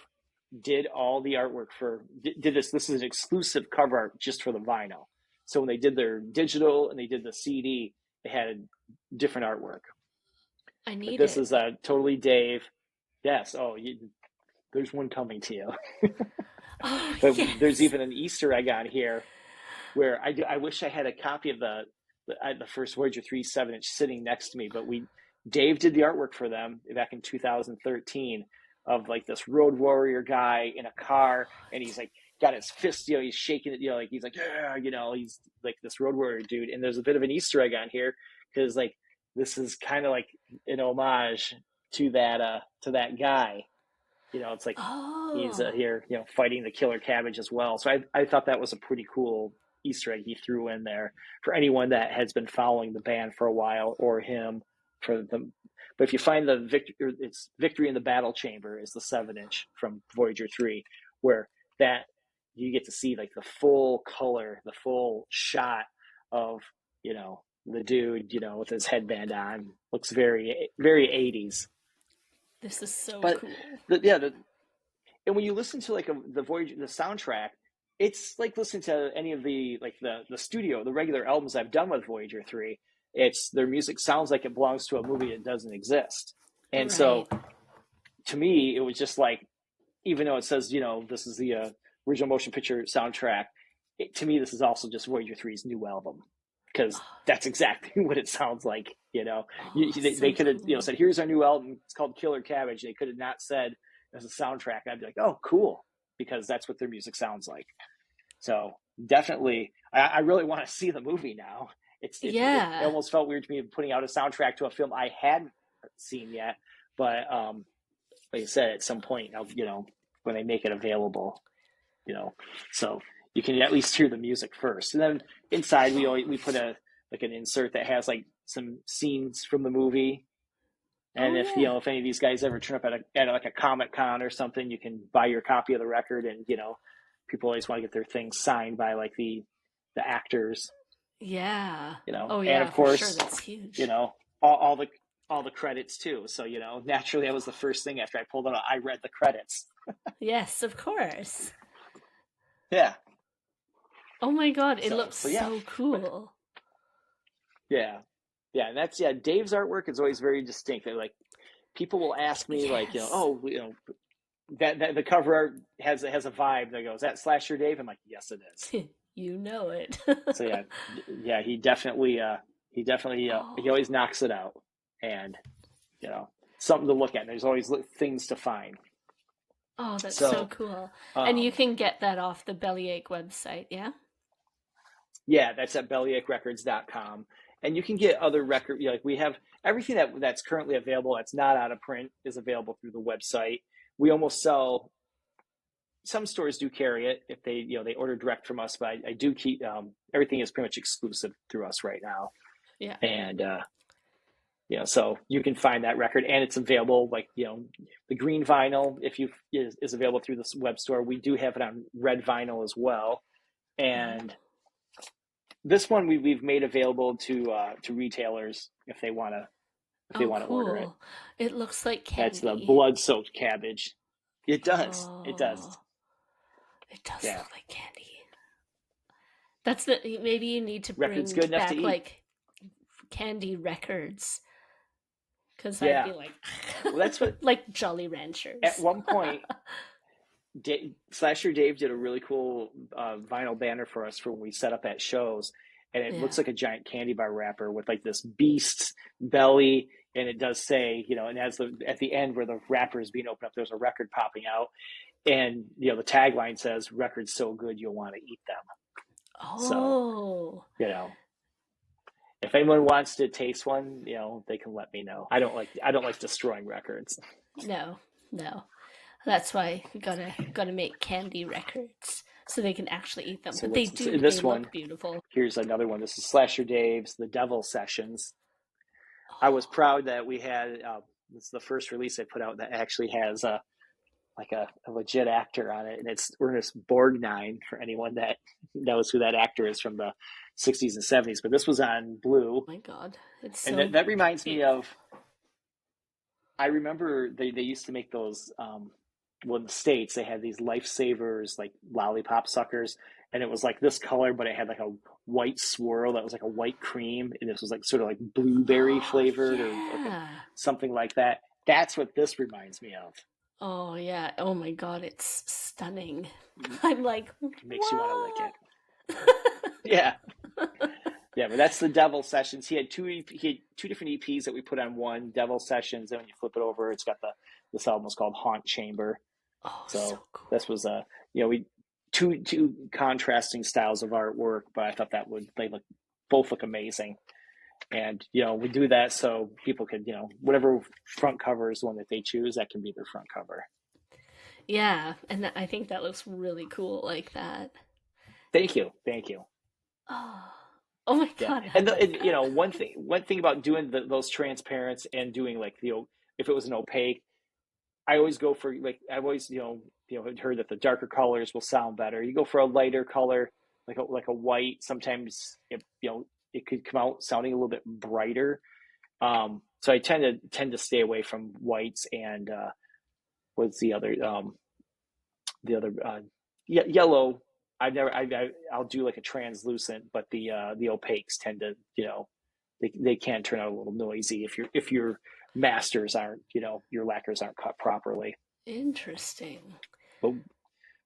did all the artwork for did this. This is an exclusive cover art just for the vinyl. So when they did their digital and they did the CD, they had a different artwork. I But need this it. is totally Dave. Yes. Oh, there's one coming to you. Oh, But there's yes. even an Easter egg on here where I wish I had a copy of the first Voyager 3 7-inch sitting next to me, but Dave did the artwork for them back in 2013 of like this road warrior guy in a car, and he's like got his fist, he's shaking it, like he's like, yeah, he's like this road warrior dude. And there's a bit of an Easter egg on here because like this is kind of like an homage to that guy. It's like he's Oh, here, fighting the Killer Cabbage as well. So I thought that was a pretty cool Easter egg he threw in there for anyone that has been following the band for a while or him for them. But if you find it's Victory in the Battle Chamber is the 7-inch from Voyager 3, where that you get to see like the full color, the full shot of, the dude, with his headband on. Looks very, very 80s. this is so But cool. and when you listen to like the Voyager, the soundtrack, it's like listening to any of the like the regular albums I've done with Voyager 3. It's their music sounds like it belongs to a movie that doesn't exist. And so Right. to me, it was just like, even though it says, this is the original motion picture soundtrack, to me, this is also just Voyager 3's new album, because that's exactly what it sounds like. Oh, They so could have cool. said, here's our new album, it's called Killer Cabbage. They could have not said as a soundtrack. I'd be like, oh, cool, because that's what their music sounds like. So definitely, I really want to see the movie now. It Yeah. almost felt weird to me putting out a soundtrack to a film I hadn't seen yet, but like I said, at some point, when they make it available, so you can at least hear the music first, and then inside we put an insert that has like some scenes from the movie. Oh, And yeah. if any of these guys ever turn up at like a Comic Con or something, you can buy your copy of the record. And people always want to get their things signed by like the actors. Yeah. Oh, And yeah, of for sure. course, That's you huge. know all the credits too. So naturally that was the first thing after I pulled it out. I read the credits. Yes, of course. Yeah. Oh my God, it So looks yeah, so but cool. yeah, yeah, and that's Dave's artwork is always very distinct. Like people will ask me like Yes. oh that the cover art has a vibe that goes, that Slasher Dave? I'm like, yes, it is. You know it. So yeah, he Oh, always knocks it out, and you know something to look at. There's always things to find. oh, that's so So cool. And you um, can get that off the Bellyache website, yeah? yeah, that's at bellyacherecords.com. And you can get other like we have everything that's currently available that's not out of print is available through the website. We almost sell, some stores do carry it if they order direct from us, but I do keep everything is pretty much exclusive through us right now. Yeah. And so you can find that record, and it's available like the green vinyl if you is available through this web store. We do have it on red vinyl as well. Oh, And this one we've made available to retailers if they oh, want to order it. cool. It looks like That's the candy. blood soaked cabbage. It does. It does. Oh, it does Yeah. look like candy. That's the maybe you need to Record's bring good enough to back eat. like candy records because I'd Yeah. be like Well, that's what like Jolly at Ranchers. one point Slasher Dave did a really cool vinyl banner for us for when we set up at shows, and it looks Yeah. like a giant candy bar wrapper with like this beast's belly, and it does say, and as at the end where the wrapper is being opened up, there's a record popping out, and the tagline says, "Records so good you'll want to eat them." So Oh. you know, if anyone wants to taste one, they can let me know. I don't like destroying records. No. No. That's why we gotta make candy records so they can actually eat them. So But they let's do, in they this one. look beautiful. Here's another one. This is Slasher Dave's The Devil Sessions. I was Oh proud that we had this is the first release I put out that actually has a legit actor on it, and it's Ernest Borgnine for anyone that knows who that actor is from the 60s and 70s. But this was on Blue, my God, it's and so that reminds me beautiful. of. I remember they used to make those. Well, in the States, they had these lifesavers like lollipop suckers, and it was like this color, but it had like a white swirl that was like a white cream, and this was like sort of like blueberry Oh flavored or like yeah. something like that. That's what this reminds me of. Oh yeah. Oh my God, it's stunning. I'm like, It makes you want to lick what? it. Yeah, yeah, but that's the Devil Sessions. He had two different EPs that we put on one Devil Sessions. And when you flip it over, it's got the this album was called Haunt Chamber. Oh, so So this cool. was a we two contrasting styles of artwork, but I thought that would they look both look amazing. And we do that so people could whatever front cover is the one that they choose, that can be their front cover. Yeah, and I think that looks really cool like that. Thank you, thank you. Oh, oh my Yeah, God, I'm and, like, one thing about doing those transparents and doing like if it was an opaque, I always go for like I've always had heard that the darker colors will sound better. You go for a lighter color like a white. Sometimes it could come out sounding a little bit brighter. So I tend to stay away from whites and what's the other yellow. I'll do like a translucent, but the opaques tend to they can turn out a little noisy if your masters aren't your lacquers aren't cut properly. interesting. But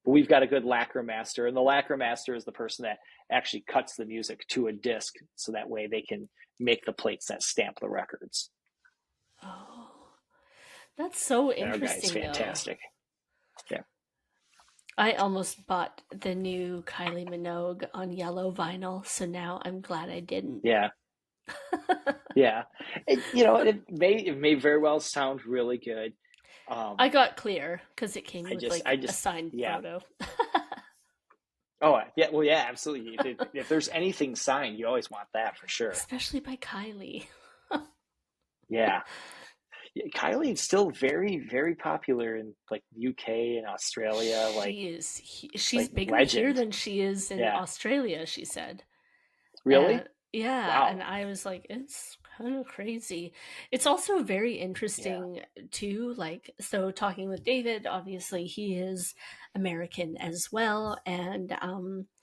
we've got a good lacquer master, and the lacquer master is the person that actually cuts the music to a disc, so that way they can make the plates that stamp the records. Oh, that's so And our guy is interesting, though. fantastic. Yeah, I almost bought the new Kylie Minogue on yellow vinyl, so now I'm glad I didn't. yeah, yeah. It may very well sound really good. I Um, got clear because it came I with just, I like a just, signed yeah. photo. Oh, yeah. Well, yeah, absolutely. If there's anything signed, you always want that for sure. Especially by Kylie. Yeah. Yeah, Kylie is still very, very popular in like UK and Australia, She's like bigger here legend. than she is in Yeah. Australia, she said. Really? Yeah, and Wow. I was like, it's kind of crazy. It's also very Yeah. interesting too, like, so talking with David, obviously he is American as well, and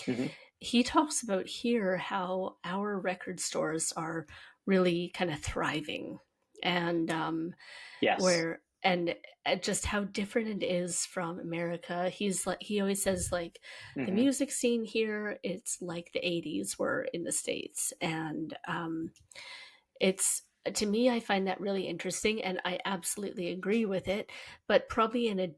Hmm. he talks about here how our record stores are really kind of thriving, and Yes. where and just how different it is from America. He's like he always says like the Hmm. music scene here, it's like the 80s were in the States, and it's to me, I find that really interesting, and I absolutely agree with it, but probably in a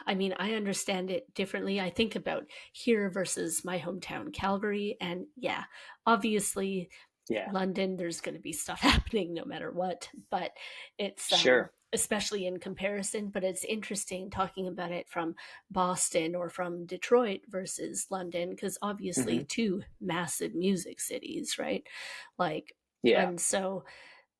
I mean, I understand it differently. I think about here versus my hometown, Calgary, and yeah, obviously Yeah. London, there's going to be stuff happening no matter what, but it's Sure. especially in comparison, but it's interesting talking about it from Boston or from Detroit versus London because obviously Hmm. two massive music cities, right? Like Yeah. and so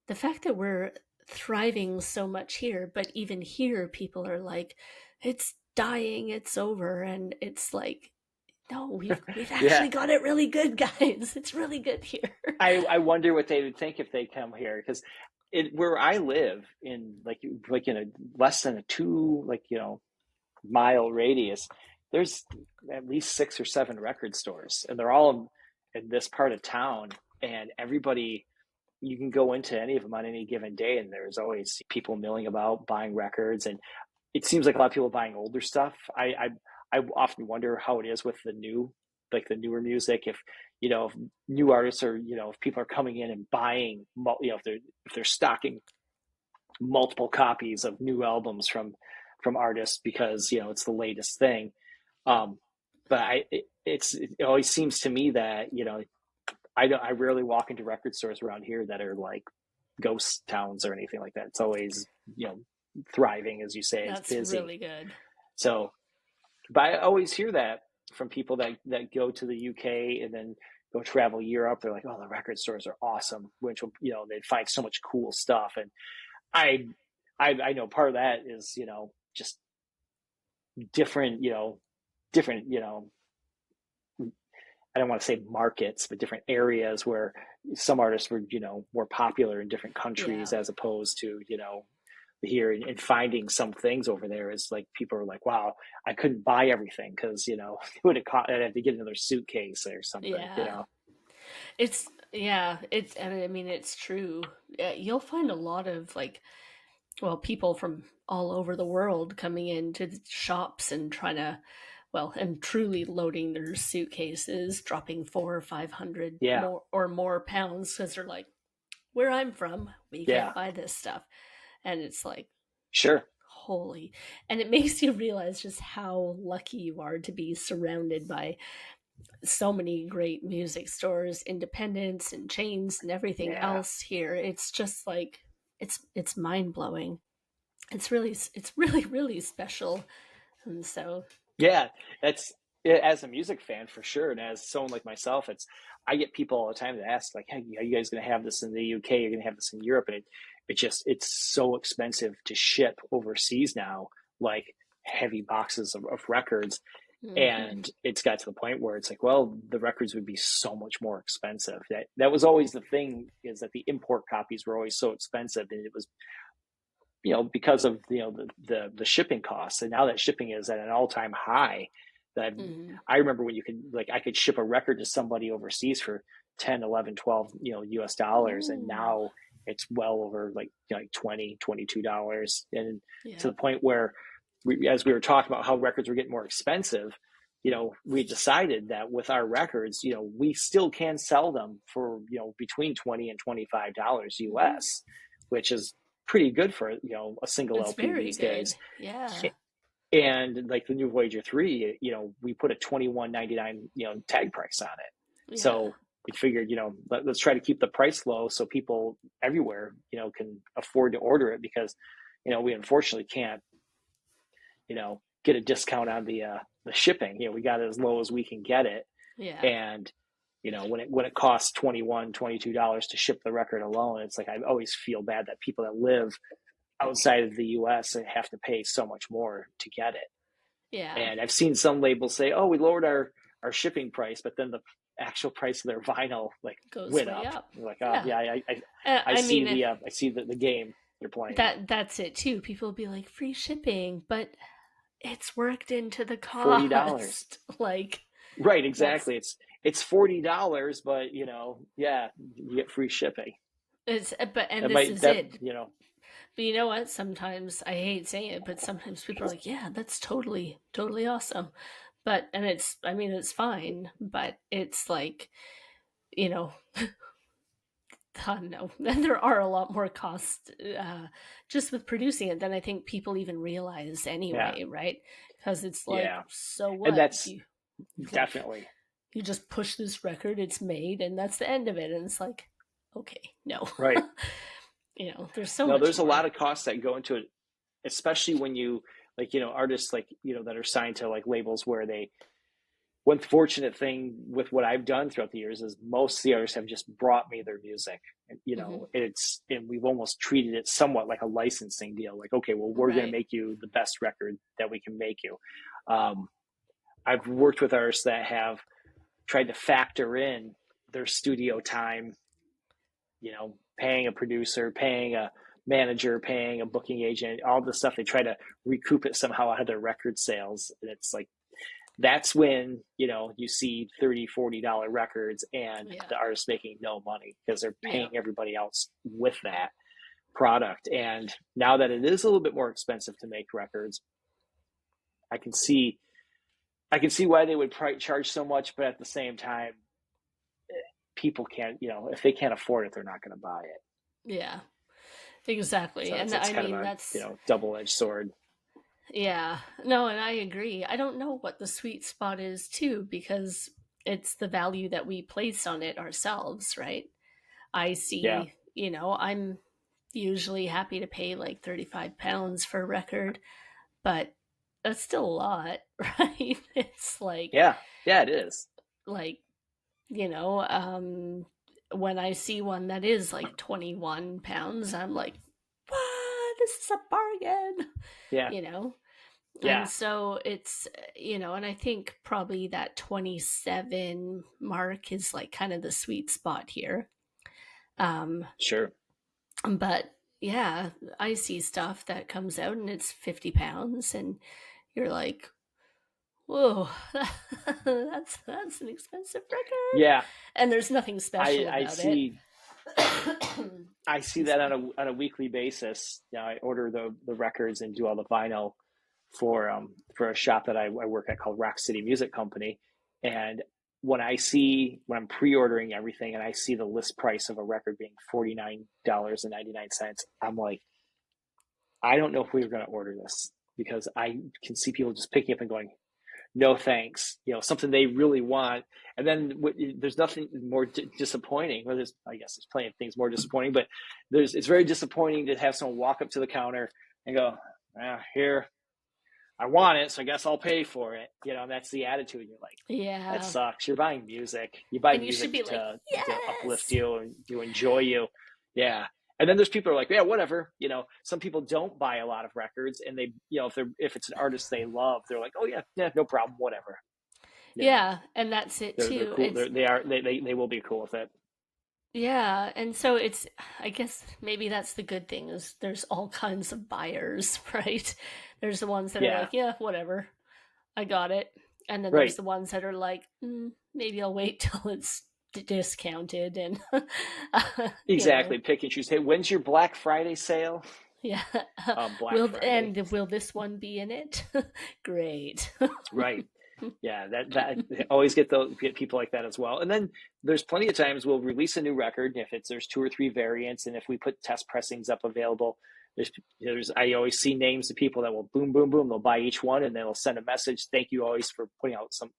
the fact that we're thriving so much here, but even here people are like it's dying, it's over, and it's like no, we've Yeah. actually got it really good, guys. It's really good here. I wonder what they would think if they come here because where I live in like in a less than a 2 mile radius, there's at least 6 or 7 record stores, and they're all in this part of town, and everybody you can go into any of them on any given day, and there's always people milling about buying records, and it seems like a lot of people buying older stuff. I often wonder how it is with the newer music. If new artists or if people are coming in and buying, if they're stocking multiple copies of new albums from artists because it's the latest thing. Um, but it always seems to me that I rarely walk into record stores around here that are like ghost towns or anything like that. It's always thriving, as you say. It's That's busy. really good. So, but I always hear that from people that go to the UK and then go travel Europe. They're like, "Oh, the record stores are awesome," which they find so much cool stuff. And I, I know part of that is just different, different, I don't want to say markets, but different areas where some artists were, more popular in different Yeah. countries as opposed to, here, and finding some things over there is like people are like, wow, I couldn't buy everything because, it would have cost, I'd have to get another suitcase or something. Yeah. It's and I mean it's true. Yeah, you'll find a lot of like, well, people from all over the world coming into the shops and trying to, well, and truly loading their suitcases, dropping 400 or 500 Yeah. more pounds because they're like, where I'm from, we can't Yeah. buy this stuff, and it's like, Sure. holy, and it makes you realize just how lucky you are to be surrounded by so many great music stores, independents and chains and everything Yeah. else here. It's just like it's mind blowing. It's really special, and so Yeah. That's as a music fan for sure. And as someone like myself, I get people all the time that ask like, hey, are you guys going to have this in the UK? You're going to have this in Europe. And it's so expensive to ship overseas now, like heavy boxes of records. mhm. And it's got to the point where it's like, well, the records would be so much more expensive. That was always the thing, is that the import copies were always so expensive, and it was because of the shipping costs. And now that shipping is at an all-time high, that Mhm. I remember when I could ship a record to somebody overseas for 10, 11, 12 US dollars, and Ooh, now it's well over like 20, $22, and to yeah, the point where as we were talking about how records were getting more expensive, we decided that with our records, we still can sell them for between 20 and $25 mhm. US, which is pretty good for a single It's LP very these good. days. Yeah, And like the new Voyager 3, we put a 21.99 tag price on it. yeah, So we figured, let's try to keep the price low so people everywhere can afford to order it, because we unfortunately can't get a discount on the shipping. We got it as low as we can get it. yeah, And when it costs 21, $22 to ship the record alone, it's like I always feel bad that people that live outside of the US have to pay so much more to get it. yeah. And I've seen some labels say, oh, we lowered our shipping price, but then the actual price of their vinyl like Goes went way up. up. You're like, oh Yeah, yeah, I I see mean, the game you're playing. that's it too. People will be like free shipping, but it's worked into the $40. cost. Like Right, that's exactly. It's $40, but yeah, you get free shipping. it's but and That this might is that it. you know But you know what? Sometimes I hate saying it, but sometimes people are like, "Yeah, that's totally awesome." But and it's I mean it's fine, but it's like, you know, I don't know. And there are a lot more costs just with producing it than I think people even realize yeah, anyway, right? Because it's like, yeah, so and what? that's You like definitely you just push this record, it's made, and that's the end of it. And it's like, okay, no. right. There's so No, much there's a more. lot of costs that go into it, especially when you like artists like that are signed to like labels where they. One fortunate thing with what I've done throughout the years is most of the artists have just brought me their music. And, Hmm. and we've almost treated it somewhat like a licensing deal. Like, okay, well, we're going to Right. make you the best record that we can make you. Um, I've worked with artists that have tried to factor in their studio time, paying a producer, paying a manager, paying a booking agent, all the stuff. They try to recoup it somehow out of their record sales. And it's like, that's when you see $30-$40 records and Yeah. the artist making no money because they're Yeah. paying everybody else with that product. And now that it is a little bit more expensive to make records, I can see why they would charge so much, but at the same time, people can't, if they can't afford it, they're not going to buy it. Yeah. Exactly. So And it's I kind of mean, a that's, double-edged sword. yeah. No, and I agree. I don't know what the sweet spot is, too, because it's the value that we place on it ourselves, right? I Yeah. see, I'm usually happy to pay like 35 pounds for a record, but that's still a lot, right? It's Yeah, yeah, it is. like, you know, when I see one that is like 21 pounds, I'm like, what? This is a bargain, Yeah, you know? And yeah, so it's, and I think probably that 27 mark is like kind of the sweet spot here. Um, sure. but yeah, I see stuff that comes out and it's 50 pounds, and you're like, whoa, that's an expensive record. Yeah, And there's nothing special I about it. see. I see Excuse that me. on a weekly basis. You know, I order the records and do all the vinyl for a shop that I work at called Rock City Music Company. And when I'm pre-ordering everything and I see the list price of a record being $49.99, I'm like, I don't know if we were going to order this, because I can see people just picking up and going, no thanks, something they really want. And then there's nothing more disappointing. Well, I guess there's plenty of things more disappointing, but it's very disappointing to have someone walk up to the counter and go, here, I want it, so I guess I'll pay for it. And that's the attitude. And you're like, that Yeah. sucks. You're buying music. You buy And you should music be like, to uplift yes. you and to enjoy you. Yeah. And then there's people who are like, yeah, whatever. Some people don't buy a lot of records, and they, if it's an artist they love, they're like, oh yeah, yeah, no problem, whatever. You know, Yeah. And that's it they're too. cool. They will be cool with it. Yeah. And so it's, I guess maybe that's the good thing is there's all kinds of buyers, right? There's the ones that are Yeah. like, yeah, whatever, I got it. And then there's Right. the ones that are like, maybe I'll wait till it's discounted and, you know, Exactly. Pick and choose. Hey, when's your Black Friday sale? yeah. Black Friday. Will this one be in it? Great. Right. Yeah, that always get people like that as well. And then there's plenty of times we'll release a new record if there's two or three variants, and if we put test pressings up available, there's I always see names of people that will boom boom boom, they'll buy each one and they'll send a message, thank you always for putting out some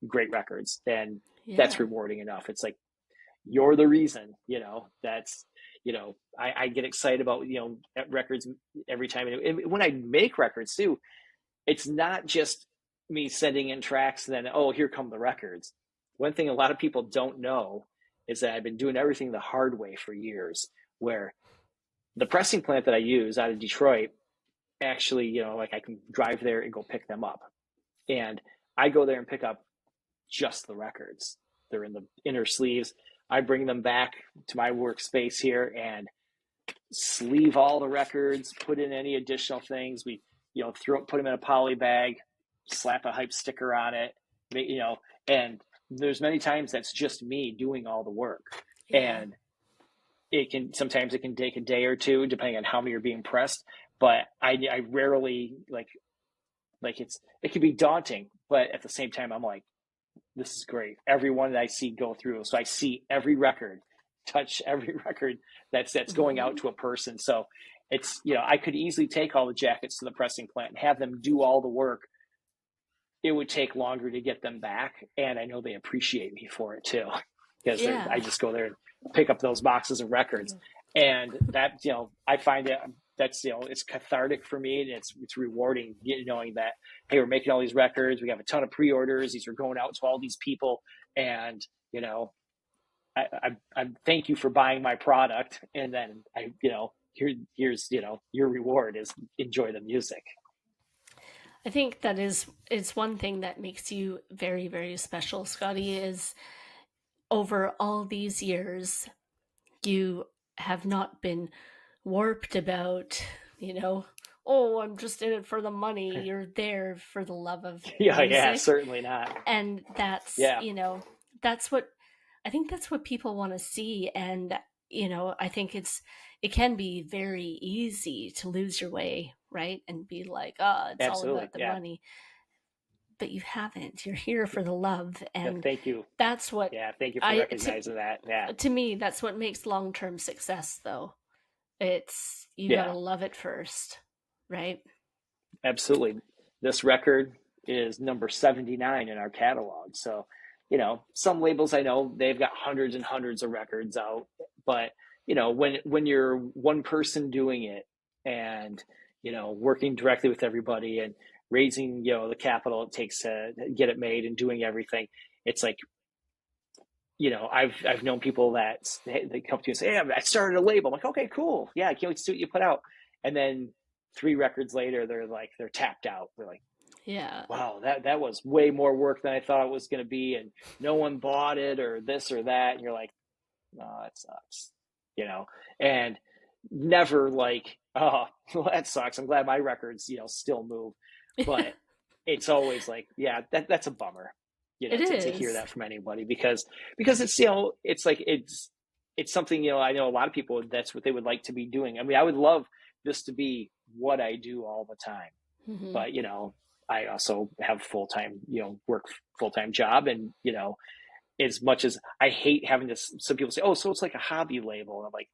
great records, and that's Yeah. rewarding enough. It's like you're the reason. That's I get excited about records every time, and when I make records too, it's not just me sending in tracks and then, oh, here come the records. One thing a lot of people don't know is that I've been doing everything the hard way for years, where the pressing plant that I use out of Detroit, actually, like I can drive there and go pick them up. And I go there and pick up just the records. They're in the inner sleeves. I bring them back to my workspace here and sleeve all the records, put in any additional things. We, put them in a poly bag, slap a hype sticker on it, and there's many times that's just me doing all the work. Yeah. And sometimes it can take a day or two, depending on how many are being pressed. But I rarely it can be daunting, but at the same time, I'm like, this is great. Everyone that I see go through. So I see every record, touch every record that's going out Hmm. to a person. So it's, I could easily take all the jackets to the pressing plant and have them do all the work. It would take longer to get them back. And I know they appreciate me for it too, because Yeah. I just go there and pick up those boxes of records. And that, I find it, that's, it's cathartic for me, and it's rewarding, knowing that, hey, we're making all these records. We have a ton of pre-orders. These are going out to all these people. And, I thank you for buying my product. And then here's, your reward is enjoy the music. I think that is it's one thing that makes you very, very special, Scotty, is over all these years you have not been warped about, you know, oh, I'm just in it for the money. You're there for the love of Yeah. Yeah, music. certainly not. And that's, Yeah. that's what I think that's what people want to see. And, I think it can be very easy to lose your way, right? And be like, oh, it's all Absolutely. about the Yeah. money. But you haven't. You're here for the love. Yeah, And thank you. that's what Yeah, thank you for I, recognizing that. Yeah. to me, that's what makes long term success, though. It's, you got to Yeah, love it first, right? absolutely. This record is number 79 in our catalog. So, some labels, I know they've got hundreds and hundreds of records out, but when you're one person doing it, and working directly with everybody, and raising, the capital it takes to get it made and doing everything. It's like, I've known people that they come to you and say, "Hey, I started a label." I'm like, "Okay, cool. Yeah, I can't wait to see what you put out." And then 3 records later, they're tapped out. They're like, Yeah. "Wow, that was way more work than I thought it was going to be, and no one bought it or this or that." And you're like, "No, that sucks," and never like, "Oh, well, that sucks. I'm glad my records, still move." But it's always like, yeah, that's a bummer, It to hear is. that from anybody, because it's, it's like, it's something, I know a lot of people, that's what they would like to be doing. I mean, I would love this to be what I do all the time, Hmm. but, I also have full-time, work full-time job. And, as much as I hate having this, some people say, "Oh, so it's like a hobby label." And I'm like,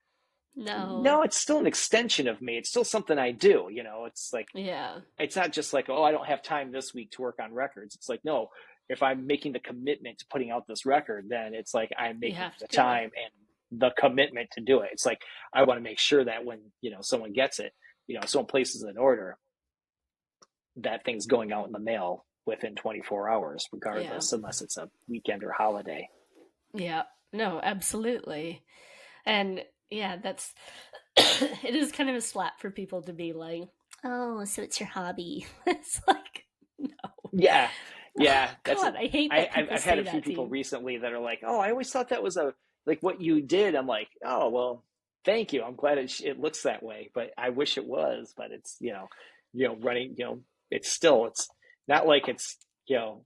No. no, it's still an extension of me. It's still something I do. It's like, Yeah. it's not just like, "Oh, I don't have time this week to work on records." It's like, no, if I'm making the commitment to putting out this record, then it's like I'm You making have to the do it. time and the commitment to do it. It's like, I want to make sure that when, someone gets it, someone places an order, that thing's going out in the mail within 24 hours, Yeah. regardless, unless it's a weekend or holiday. Yeah. No, absolutely. And yeah, that's it is kind of a slap for people to be like, "Oh, so it's your hobby." It's like, no. Yeah, yeah, that's God, it. I hate that people I've had say a few that to people you. recently that are like, "Oh, I always thought that was like what you did." I'm like, "Oh, well, thank you. I'm glad it looks that way, but I wish it was." But it's, running, it's not like it's, you know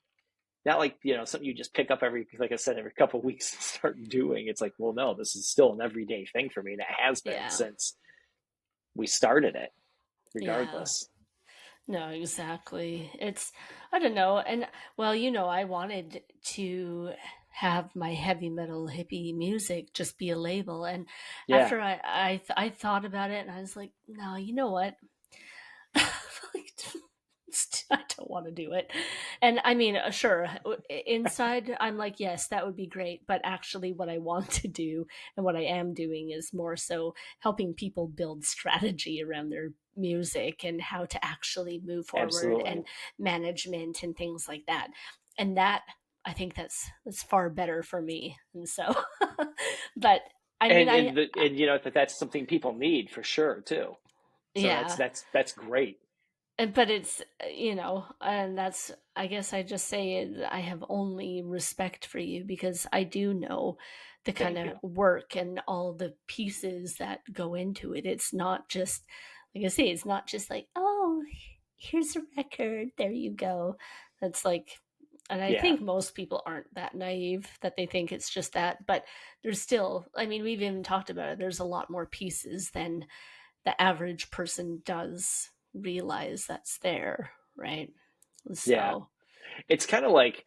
not like, something you just pick up every, like I said, every couple of weeks and start doing. It's like, well, no, this is still an everyday thing for me, and it has been Yeah. since we started it, Yeah. regardless. No, exactly. It's, I don't know. And well, I wanted to have my heavy metal hippie music just be a label. And Yeah, after I thought about it and I was like, no, you know what? Like, I don't want to do it. And I mean, sure, inside I'm like, yes, that would be great. But actually, what I want to do and what I am doing is more so helping people build strategy around their music and how to actually move forward absolutely. and management and things like that. And that, I think that's far better for me. And so, but I mean, And that's something people need for sure too. So that's yeah. that's great. But it's, and that's, I guess I just say I have only respect for you because I do know the kind Thank of you. work and all the pieces that go into it. It's not just, like I say, it's not just like, oh, here's a record, there you go. That's like, and I Yeah, think most people aren't that naive that they think it's just that, but there's still, I mean, we've even talked about it. There's a lot more pieces than the average person does realize that's there, right? yeah. So, It's kind of like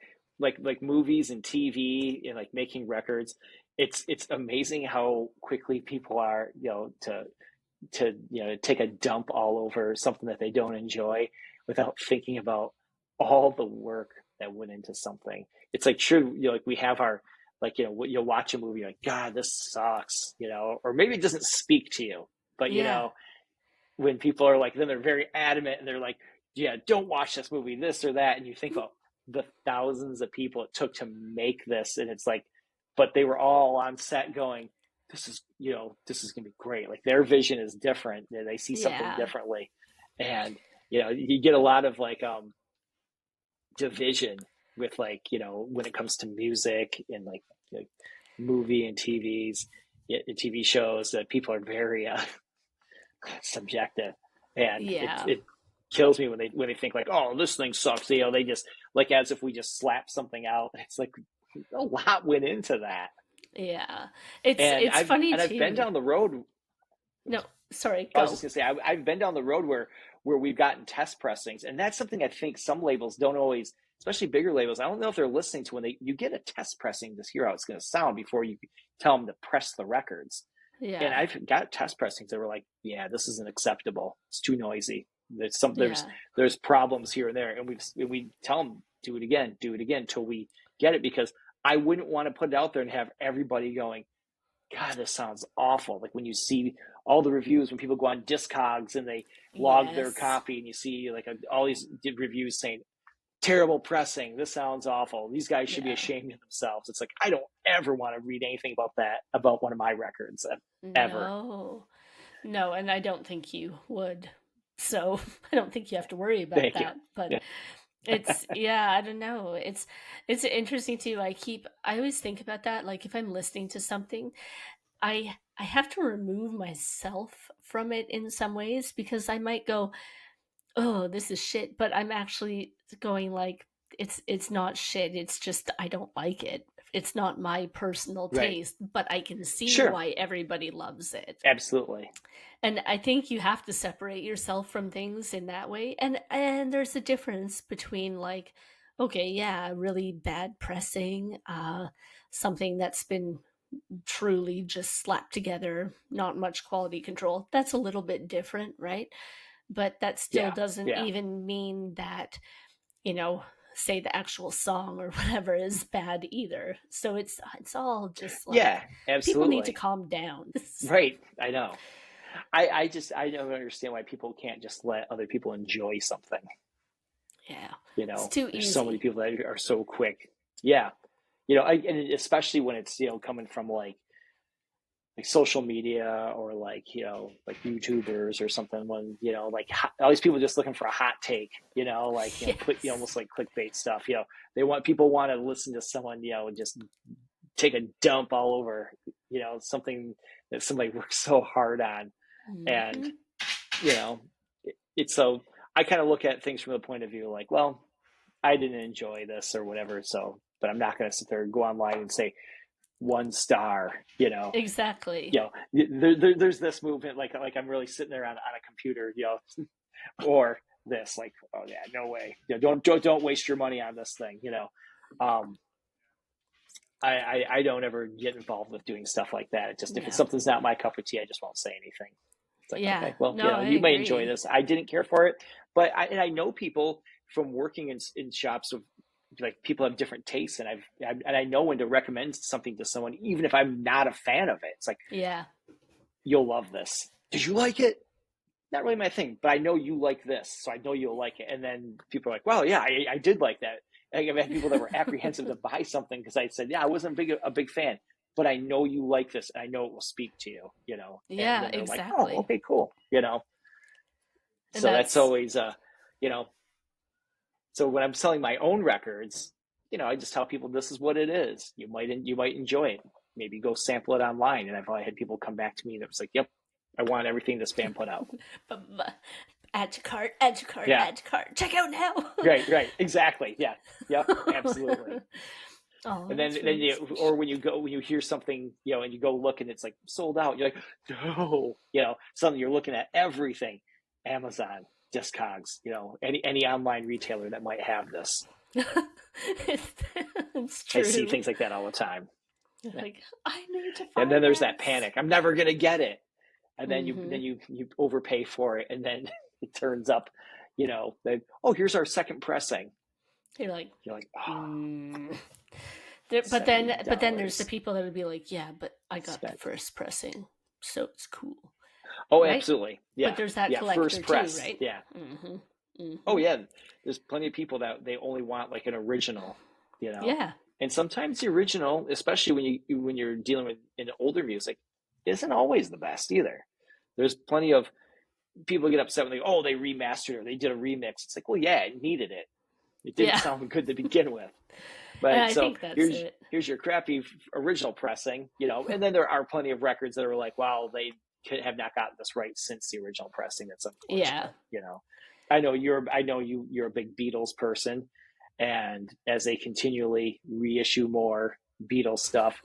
movies and TV and like making records. It's amazing how quickly people are, to take a dump all over something that they don't enjoy without thinking about all the work that went into something. It's like, sure, like we have our, like, you'll watch a movie like, "God, this sucks," or maybe it doesn't speak to you, but yeah, when people are like, then they're very adamant and they're like, "Yeah, don't watch this movie, this or that," and you think about the thousands of people it took to make this, and it's like, but they were all on set going, this is gonna be great. Like, their vision is different. They see something yeah, differently, and you get a lot of like, division with, like, when it comes to music and like movie and TV shows, that people are very subjective, and it yeah, it kills me when they think like, "Oh, this thing sucks." They just, like, as if we just slap something out. It's like a lot went into that, yeah. It's and it's funny I've been too. down the road. No, sorry, I was just go. gonna say, I've been down the road where we've gotten test pressings, and that's something I think some labels don't always, especially bigger labels. I don't know if they're listening to when you get a test pressing to hear how it's going to sound before you tell them to press the records. And Yeah, I've got test pressings that were like, "Yeah, this isn't acceptable. It's too noisy. yeah, There's problems here and there," and we tell them, do it again, till we get it, because I wouldn't want to put it out there and have everybody going, God, this sounds awful. Like when you see all the reviews, when people go on Discogs and they log their Yes. copy, and you see like all these reviews saying terrible pressing. This sounds awful. These guys should be Yeah. ashamed of themselves. It's like, I don't ever want to read anything about that, about one of my records ever. No. No, and I don't think you would. So I don't think you have to worry about Thank you. that. But Yeah. it's yeah, I don't know. It's interesting too. I always think about that. Like if I'm listening to something, I have to remove myself from it in some ways because I might go, "Oh, this is shit," but I'm actually going like it's not shit. It's just I don't like it. It's not my personal Right. taste, but I can see Sure. why everybody loves it. Absolutely. And I think you have to separate yourself from things in that way. And there's a difference between like, okay, yeah, really bad pressing, something that's been truly just slapped together, not much quality control. That's a little bit different, right? But that still Yeah. doesn't Yeah. even mean that, you know, say the actual song or whatever is bad either. So it's all just like Yeah. people need to Absolutely. calm down. Right. I know. I don't understand why people can't just let other people enjoy something. Yeah. You It's know, too there's so many easy. people that are so quick. Yeah. And especially when it's, coming from like social media or like YouTubers or something, when like all these people just looking for a hot take, like Yes. almost like clickbait stuff. People want to listen to someone, just take a dump all over something that somebody worked so hard on. And Hmm. you know it's so I kind of look at things from the point of view like, well, I didn't enjoy this or whatever, so but I'm not going to sit there and go online and say 1 star. Exactly. There's this movement like I'm really sitting there on a computer, or this like, oh yeah, no way, don't waste your money on this thing. um I don't ever get involved with doing stuff like that. It just, if it's No. something's not my cup of tea, I just won't say anything. It's like, Yeah. okay, well, No, I you may enjoy agree. this. I didn't care for it, but I know people from working in shops of, like, people have different tastes, and I know when to recommend something to someone, even if I'm not a fan of it. It's like, Yeah. you'll love this. Did you like it? Not really my thing, but I know you like this, so I know you'll like it. And then people are like, well, yeah, I did like that. I've had people that were apprehensive to buy something because I said, yeah, I wasn't a big fan, but I know you like this, and I know it will speak to you, and Yeah, then they're like, oh, exactly. okay, cool. And So that's that's always, you know, so when I'm selling my own records, I just tell people this is what it is. You might enjoy it. Maybe go sample it online. And I've had people come back to me that was like, yep, I want everything this band put out. add to cart, add to cart, Yeah. add to cart. Check out now. Right, exactly. Yeah, yep, absolutely. Oh, And then, that's really or sweet. when you hear something, and you go look and it's like sold out, you're like, no, suddenly you're looking at everything, Amazon, Discogs, any online retailer that might have this. it's, it's I see true. things like that all the time. Like, I need to And then find there's that this. panic. I'm never gonna get it. And then Hmm. you overpay for it, and then it turns up, that, oh, here's our second pressing. You're like, You're like, oh, mm. But then there's the $70 people that would be like, yeah, but I got the spent. first pressing, so it's cool, Oh, right? absolutely. But Yeah. there's that Yeah. collector First too, press. right? Yeah. Hmm. Oh, Hmm. yeah. There's plenty of people that they only want like an original, you know. Yeah. And sometimes the original, especially when you're dealing with in older music, isn't always the best either. There's plenty of people get upset when they remastered or they did a remix. It's like, well, yeah, it needed it. It didn't Yeah. sound good to begin with. And But I so think that's it. here's your crappy original pressing, and then there are plenty of records that are like, wow, they have not gotten this right since the original pressing. That's Yeah. unfortunate. I know you're a big Beatles person, and as they continually reissue more Beatles stuff,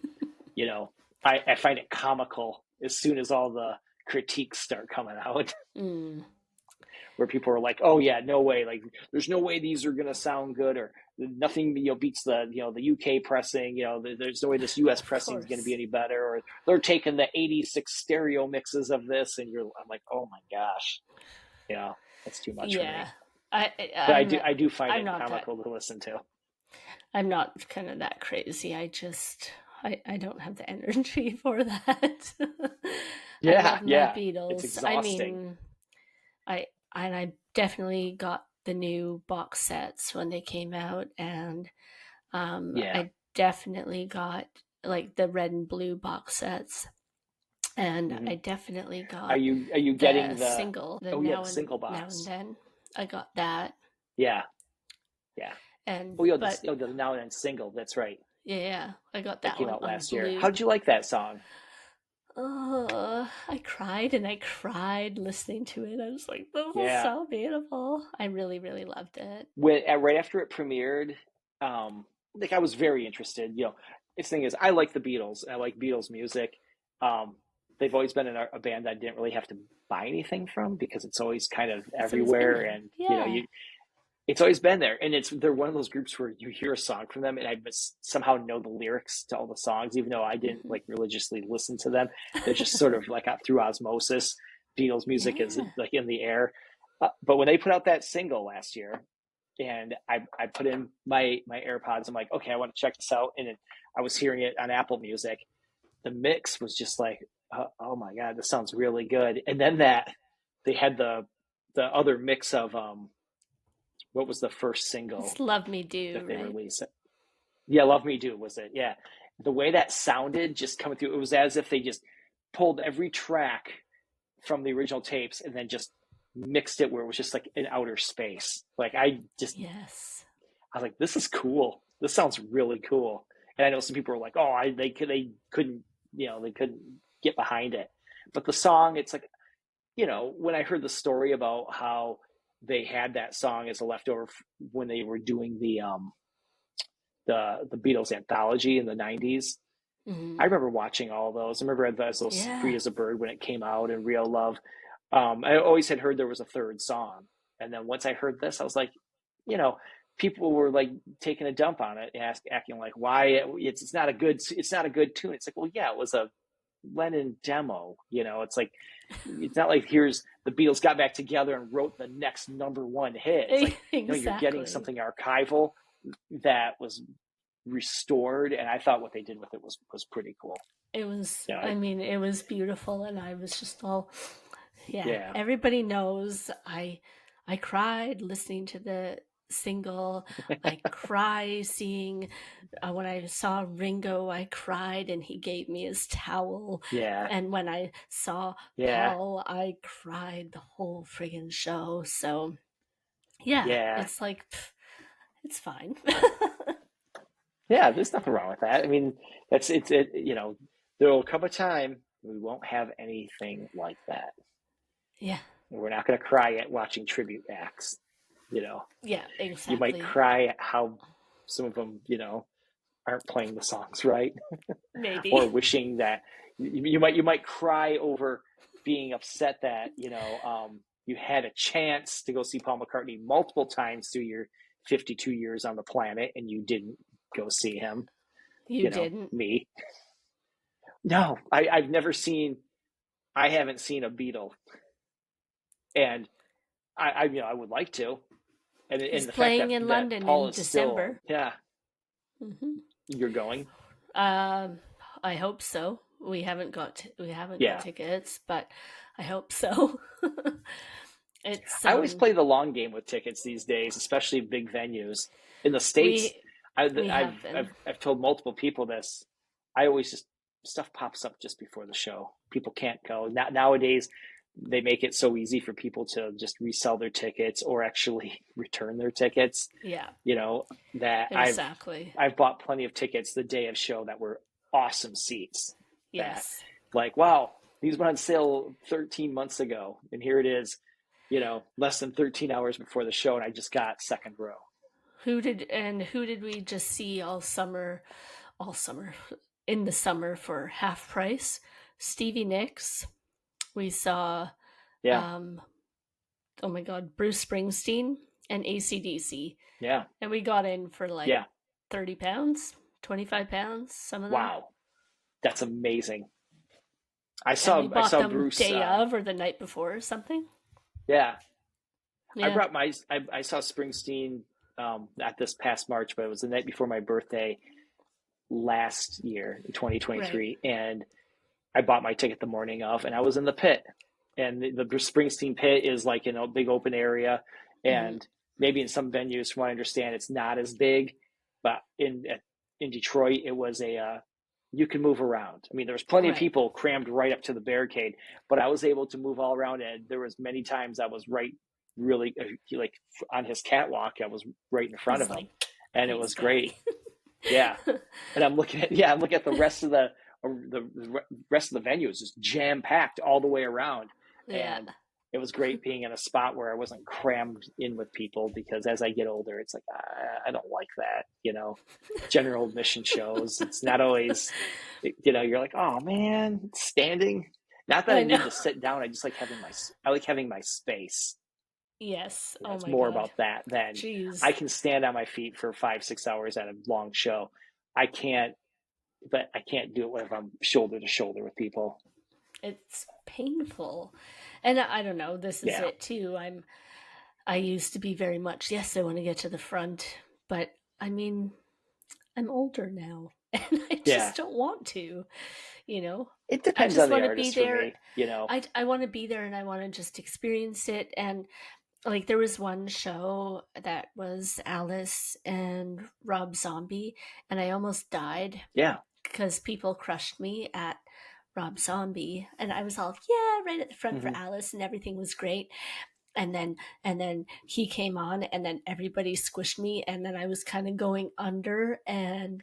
you know, I find it comical as soon as all the critiques start coming out, Mm. where people are like, "Oh yeah, no way! Like, there's no way these are gonna sound good, or nothing, beats the UK pressing. There's no way this US Of pressing is gonna be course. any better, or they're taking the '86 stereo mixes of this, and I'm like, oh my gosh, that's too much for me. Yeah. I, But I'm I do find I'm it not that comical to listen to. I'm not kind of that crazy. I just I don't have the energy for that. I Yeah, love my yeah. It's Beatles. I exhausting. mean, I definitely got the new box sets when they came out, and Yeah. I definitely got like the red and blue box sets, and Hmm. I definitely Are got you the getting the? single, the Oh yeah, the single now and box. then. I got that, Yeah, yeah. and Oh yeah, but the Now and Then single. That's right. yeah, yeah, I got That that came one out on last year. How blue. did you like that song? Oh, I cried and I cried listening to it. I was like, this is Yeah. so beautiful. I really, really loved it. Right after it premiered, like I was very interested. The thing is, I like the Beatles. I like Beatles music. Um, they've always been a band I didn't really have to buy anything from because it's always kind of It's always been everywhere, there. and Yeah. it's always been there. And they're one of those groups where you hear a song from them, and I somehow know the lyrics to all the songs, even though I didn't Hmm. like religiously listen to them. They're just sort of like through osmosis. Beatles music is Yeah. like in the air. But when they put out that single last year, and I put in my AirPods. I'm like, okay, I want to check this out, and I was hearing it on Apple Music. The mix was just like, oh my god, this sounds really good. And then that they had the other mix of what was the first It's single Love Me Do, that they right? released? Yeah, Love Me Do was it? Yeah, the way that sounded just coming through, it was as if they just pulled every track from the original tapes and then just mixed it where it was just like in outer space. Like Yes. I was like, this is cool. This sounds really cool. And I know some people were like, oh, they couldn't, they couldn't get behind it. But the song, it's like, when I heard the story about how they had that song as a leftover when they were doing the Beatles anthology in the '90s. I Hmm. remember watching all of those. I remember as those Free Yeah. as a Bird when it came out and Real Love. I always had heard there was a third song. And then once I heard this, I was like, you know, people were like taking a dump on it, acting like why it's not a good tune. It's like, well, yeah, it was a Lennon demo. It's like it's not like here's the Beatles got back together and wrote the next number one hit. It's like, no, you're getting Exactly. something archival that was restored, and I thought what they did with it was pretty cool. It was, You know, I I, mean, it was beautiful, and I was just all, yeah. yeah, Everybody knows I cried listening to the single. I cry seeing when I saw Ringo, I cried and he gave me his towel. yeah, And when I saw yeah, Paul, I cried the whole friggin' show. So yeah, yeah, it's like it's fine. yeah. There's nothing wrong with that. I mean, that's it's it. There will come a time we won't have anything like that. Yeah, We're not going to cry at watching tribute acts. You know, yeah, you might exactly. cry at how some of them, aren't playing the songs right, or Maybe. wishing that you might cry over being upset that you had a chance to go see Paul McCartney multiple times through your 52 years on the planet and you didn't go see him. You didn't. Me. No, I've never seen. I haven't seen a Beatle, and I would like to, He's and the fact playing that in that London Paul in is still, December. yeah, Hmm. you're going. Um, I hope so. We haven't got Yeah, tickets, but I hope so. It's I always play the long game with tickets these days, especially big venues. In the States, we we I've have been. I've I've told multiple people this. I always just stuff pops up just before the show. People can't go. Nowadays, they make it so easy for people to just resell their tickets or actually return their tickets. Yeah, You know that exactly. I've bought plenty of tickets the day of show that were awesome seats. That Yes. like wow, these went on sale 13 months ago, and here it is, less than 13 hours before the show, and I just got second row. Who did we just see all summer in the summer for half price? Stevie Nicks. We saw Yeah, um oh my god, Bruce Springsteen and ACDC. yeah, And we got in for like yeah. £30, £25, some of them. Wow, that's amazing. And we I bought saw them Bruce. day of or the night before or something. Yeah, Yeah. I saw Springsteen not this past March, but it was the night before my birthday. last year in Right. 2023, and I bought my ticket the morning of, and I was in the pit. And the Springsteen pit is like in a big open area, Hmm. and maybe in some venues, from what I understand, it's not as big. But in Detroit, it was a you can move around. I mean, there was plenty of Right. people crammed right up to the barricade, but I was able to move all around, and there was many times I was right, really like on his catwalk. I was right in front of He's him, like, and it thanks, was great. Daddy. Yeah, and I'm looking at the rest of the rest of the venue is just jam packed all the way around, Yeah. and it was great being in a spot where I wasn't crammed in with people, because as I get older, it's like I don't like that, general admission shows. It's not always, you're like, oh man, standing. Not that I I know. need to sit down. I like having my space. Yes. Oh It's my more God. about that than Jeez. I can stand on my feet for 5, 6 hours at a long show. I can't, but I can't do it whenever I'm shoulder to shoulder with people. It's painful. And I don't know, this is Yeah. it too. I used to be very much, yes, I want to get to the front, but I mean, I'm older now and I Yeah. just don't want to, you know. It I depends just on the want to be artist for there. me. I want to be there and I want to just experience it. And like there was one show that was Alice and Rob Zombie, and I almost died Yeah. because people crushed me at Rob Zombie, and I was all yeah, right at the front for Hmm. Alice, and everything was great. And then he came on, and then everybody squished me, and then I was kind of going under, and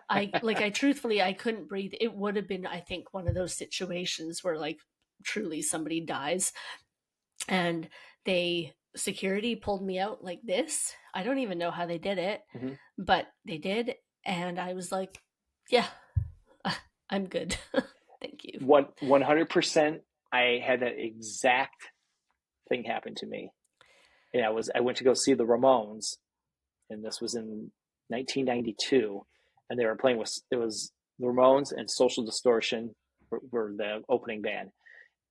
I truthfully I couldn't breathe. It would have been, I think, one of those situations where like truly somebody dies, and they security pulled me out like this. I don't even know how they did it, Hmm. but they did, and I was like, yeah, I'm good. Thank you. 100%. I had that exact thing happen to me. And I went to go see the Ramones, and this was in 1992, and they were playing with it was the Ramones and Social Distortion were the opening band.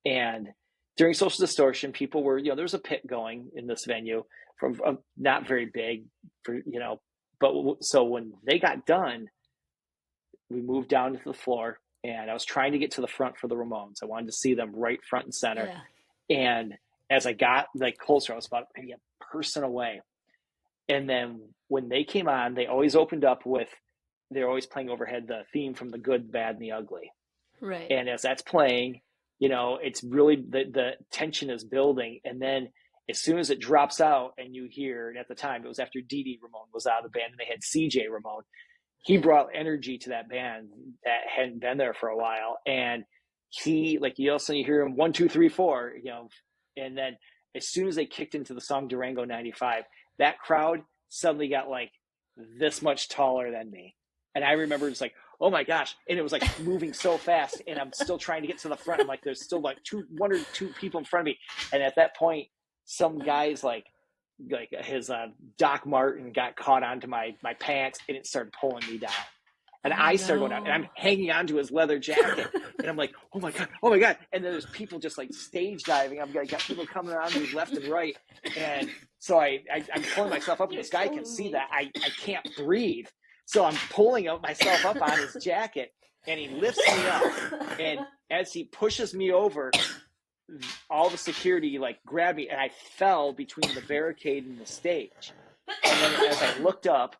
And during Social Distortion, people were, there was a pit going in this venue from not very big but so when they got done, we moved down to the floor, and I was trying to get to the front for the Ramones. I wanted to see them right front and center. Yeah. And as I got like closer, I was about maybe a person away. And then when they came on, they always opened up with, they're always playing overhead the theme from The Good, Bad, and the Ugly. Right. And as that's playing, it's really the tension is building. And then as soon as it drops out and you hear, and at the time it was after Dee Dee Ramone was out of the band and they had CJ Ramone, he Yeah. brought energy to that band that hadn't been there for a while. And he, like, you also, you hear him 1, 2, 3, 4, and then as soon as they kicked into the song Durango 95, that crowd suddenly got like this much taller than me. And I remember just like, oh my gosh. And it was like moving so fast. And I'm still trying to get to the front. I'm like, there's still like one or two people in front of me. And at that point, some guys like his Doc Martin got caught onto my pants, and it started pulling me down. And Oh I started going down, and no. I'm hanging onto his leather jacket, and I'm like, oh my god, oh my god! And then there's people just like stage diving. I got people coming around me left and right, and so I'm pulling myself up, and You're this guy can killing see me. that I can't breathe, so I'm pulling myself up on his jacket, and he lifts me up, and as he pushes me over, all the security like grabbed me, and I fell between the barricade and the stage. And then as I looked up,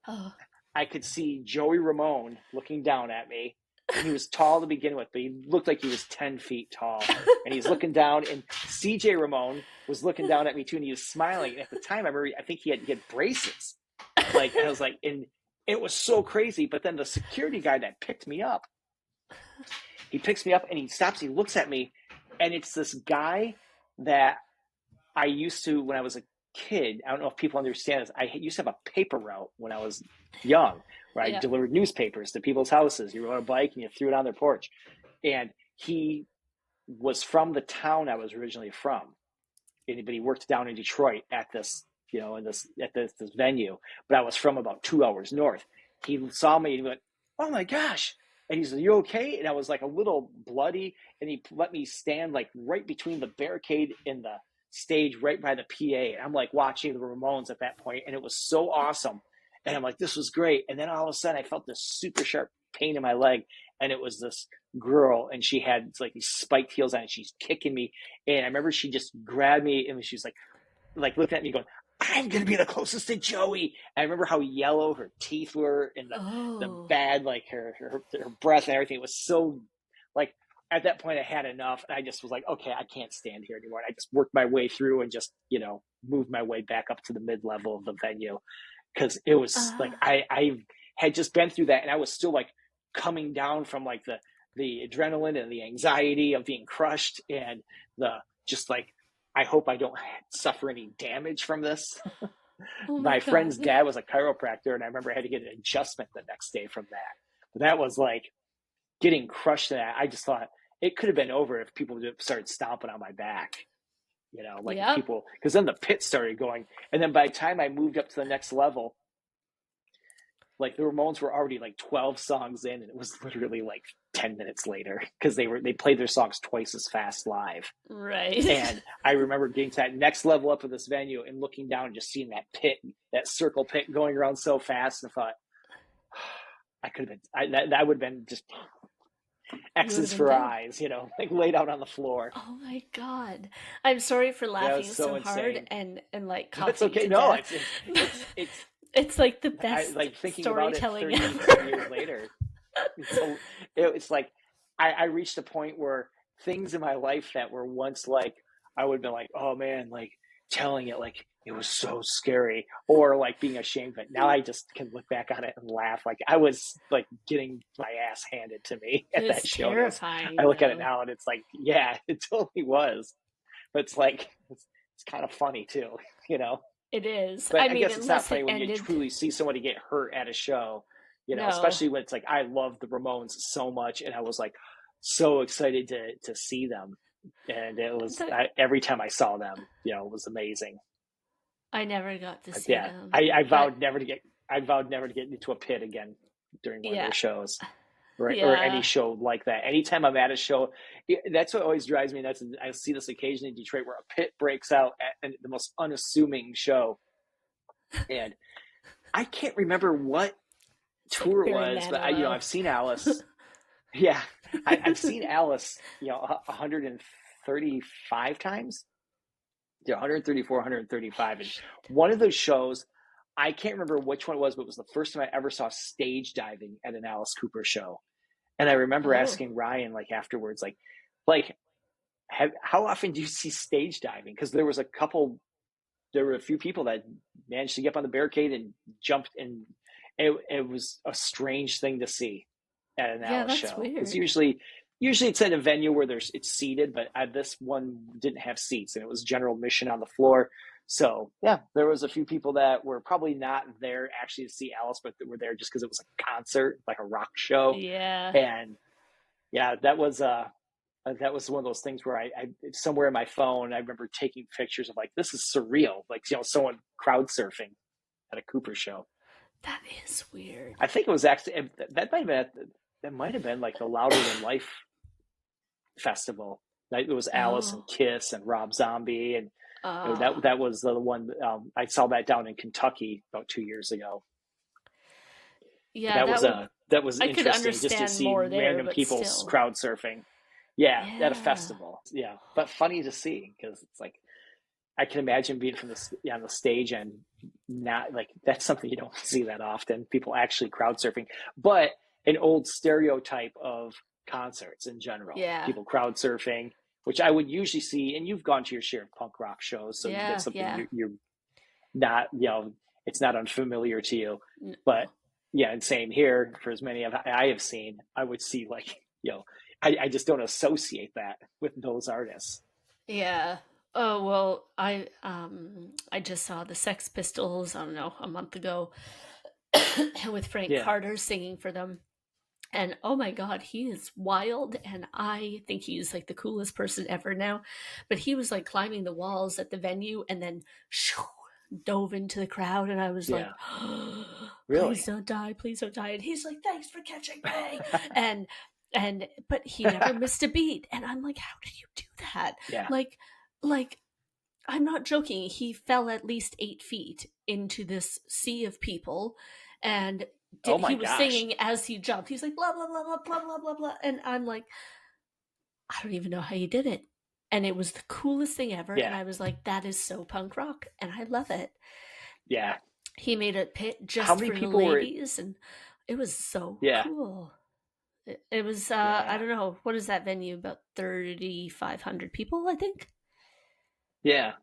Oh. I could see Joey Ramone looking down at me. And he was tall to begin with, but he looked like he was 10 feet tall. And he's looking down, and CJ Ramone was looking down at me too, and he was smiling. And at the time, I think he had braces. Like, and I was like, and it was so crazy. But then the security guy that picked me up, he picks me up and he stops, he looks at me, and it's this guy that I used to, when I was a kid, I don't know if people understand this, I used to have a paper route when I was young, where I Yeah. delivered newspapers to people's houses. You rode a bike and you threw it on their porch. And he was from the town I was originally from. But he worked down in Detroit at this, at this venue. But I was from about 2 hours north. He saw me and he went, "Oh my gosh." And he said, "You okay?" And I was like a little bloody. And he let me stand like right between the barricade and the stage, right by the PA. And I'm like watching the Ramones at that point, and it was so awesome. And I'm like, this was great. And then all of a sudden I felt this super sharp pain in my leg. And it was this girl, and she had like these spiked heels on, and she's kicking me. And I remember she just grabbed me, and she was like looking at me going, I'm going to be the closest to Joey. And I remember how yellow her teeth were, and the Oh. bad, like her breath and everything. It was so like, at that point I had enough. And I just was like, okay, I can't stand here anymore. And I just worked my way through and just, moved my way back up to the mid-level of the venue. Cause it was like, Uh, I had just been through that, and I was still like coming down from like the adrenaline and the anxiety of being crushed, and the just like, I hope I don't suffer any damage from this. oh my My friend's God. dad was a chiropractor, and I remember I had to get an adjustment the next day from that. But that was like getting crushed. That I just thought it could have been over if people just started stomping on my back. Like if Yep. people, because then the pit started going, and then by the time I moved up to the next level, like the Ramones were already like 12 songs in, and it was literally like 10 minutes later, because they played their songs twice as fast live. Right. And I remember getting to that next level up of this venue and looking down and just seeing that pit, that circle pit going around so fast, and I thought, I could have been, that would have been just You would X's have been for dead. eyes, like laid out on the floor. Oh my God. I'm sorry for That was laughing so so hard insane. and like That's coughing okay. to No, death. it's It's like the I best like thinking about it storytelling 30 some years ever. later. So it's like I reached a point where things in my life that were once like, I would have been like, oh man, like telling it like it was so scary, or like being ashamed of it. Now I just can look back on it and laugh. Like I was like getting my ass handed to me It at that was show. And I terrifying look at it though. now and it's like, yeah, it totally was. But it's like, it's kind of funny too, you know? It is. But I I mean, guess it's not unless funny it when you ended. truly see somebody get hurt at a show, No. especially when it's like, I love the Ramones so much, and I was like so excited to see them. And it was, The, every time I saw them, it was amazing. I never got to But see yeah, them. I But vowed never to get into a pit again during one of their yeah. shows. Or any Yeah. show like that. Anytime I'm at a show, that's what always drives me nuts. I see this occasion in Detroit where a pit breaks out at the most unassuming show, and I can't remember what It's like tour it Barry was, but Manilow. I've seen Alice. Yeah, I've seen Alice, 135 times. Yeah, 134, 135. And Shit. one of those shows, I can't remember which one it was, but it was the first time I ever saw stage diving at an Alice Cooper show. And I remember Oh. asking Ryan, like afterwards, like, how often do you see stage diving? Because there were a few people that managed to get up on the barricade and jumped, and it was a strange thing to see at an Yeah, Alice that's show, because weird. usually it's at a venue where it's seated, but this one didn't have seats, and it was general admission on the floor. So yeah, there was a few people that were probably not there actually to see Alice, but that were there just because it was a concert, like a rock show. Yeah. And yeah, that was one of those things where I somewhere in my phone, I remember taking pictures of like, this is surreal, like someone crowd surfing at a Cooper show. That is weird. I think it was actually, that might have been like the Louder Than Life festival. It was Alice and Oh. Kiss and Rob Zombie, and Oh. that was the one. I saw that down in Kentucky about 2 years ago. But Yeah, that would that was I could interesting just to understand see more there, random but people still. crowd surfing. Yeah, at a Yeah. festival. Yeah, but funny to see, because it's like, I can imagine being on the stage, and not like, that's something you don't see that often. People actually crowd surfing, but an old stereotype of concerts in general. Yeah. People crowd surfing, which I would usually see, and you've gone to your share of punk rock shows, so that's Yeah, something yeah. you're not, it's not unfamiliar to you. But No. yeah, and same here. For as many I have seen, I would see like, I just don't associate that with those artists. Yeah. Oh, well, I just saw the Sex Pistols, I don't know, a month ago with Frank Yeah, Carter singing for them. And oh my God, he is wild. And I think he's like the coolest person ever now. But he was like climbing the walls at the venue and then shoo, dove into the crowd. And I was like, yeah, please really. don't die, please don't die. And he's like, thanks for catching me. And, but he never missed a beat. And I'm like, how did you do that? Yeah, Like, like I'm not joking. He fell at least 8 feet into this sea of people, and Oh he my was gosh. singing as he jumped. He's like blah blah blah blah blah blah blah blah, and I'm like, I don't even know how you did it. And it was the coolest thing ever. And Yeah. I was like, that is so punk rock, and I love it. Yeah. He made a pit How just many for the people were? ladies, and it was so Yeah. cool. It was I Yeah. don't know, what is that venue, about 3,500 people, I think. Yeah.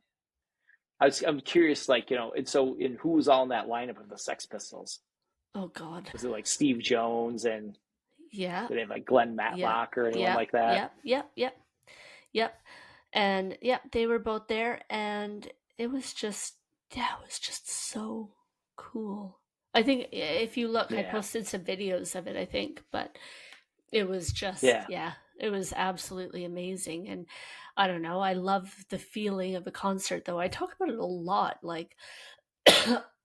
I'm curious, like, and so in who was all in that lineup of the Sex Pistols? Oh god. Was it like Steve Jones, and Yeah. did they have like Glenn Yep. Matlock or anyone Yep. like that? Yep. Yep. Yep. Yep. And yeah, they were both there, and it was just, yeah, it was just so cool. I think if you look, I Yeah. posted some videos of it, I think, but it was just, Yeah. yeah, it was absolutely amazing. And I don't know, I love the feeling of a concert, though. I talk about it a lot, like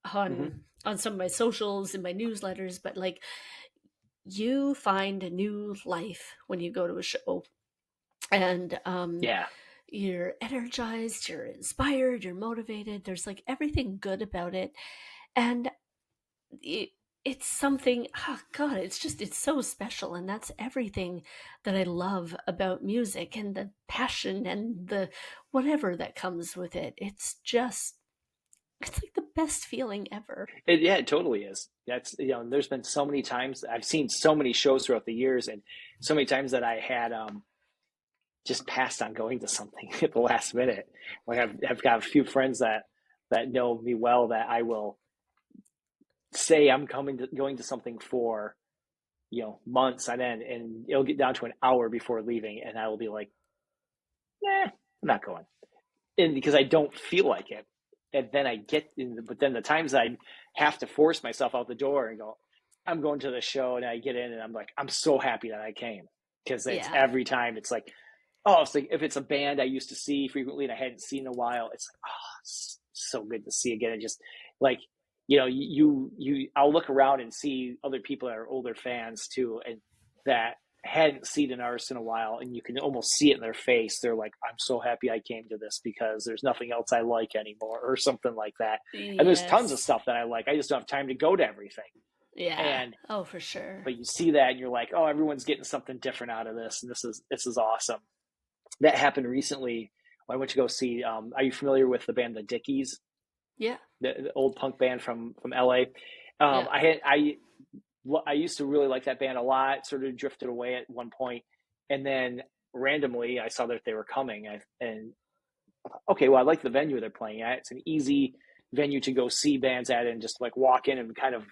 Hmm. on some of my socials and my newsletters, but like, you find a new life when you go to a show, and Yeah. you're energized, you're inspired, you're motivated. There's like everything good about it, and it, it's something. Oh God, it's just, it's so special, and that's everything that I love about music, and the passion and the whatever that comes with it. It's just, it's like the best feeling ever. Yeah, it totally is. That's, there's been so many times I've seen so many shows throughout the years, and so many times that I had just passed on going to something at the last minute. Like I've got a few friends that know me well, that I will say I'm going to something for, months on end, and it'll get down to an hour before leaving, and I will be like, nah, I'm not going. And because I don't feel like it. And then I get in, but then the times I have to force myself out the door and go, I'm going to the show, and I get in and I'm like, I'm so happy that I came. Because it's Yeah, every time it's like, oh, it's like if it's a band I used to see frequently and I hadn't seen in a while, it's like, oh, it's so good to see again. And just like, I'll look around and see other people that are older fans too, and that hadn't seen an artist in a while, and you can almost see it in their face. They're like, I'm so happy I came to this because there's nothing else I like anymore, or something like that. And there's tons of yes, stuff that I like. I just don't have time to go to everything. yeah, And oh for sure. but you see that and you're like, oh, everyone's getting something different out of this, and this is awesome. That happened recently. I went to go see. Are you familiar with the band the Dickies, Yeah, the old punk band from LA? yeah, I used to really like that band a lot. Sort of drifted away at one point, and then randomly I saw that they were coming, and okay, well, I like the venue they're playing at. It's an easy venue to go see bands at, and just like walk in and kind of,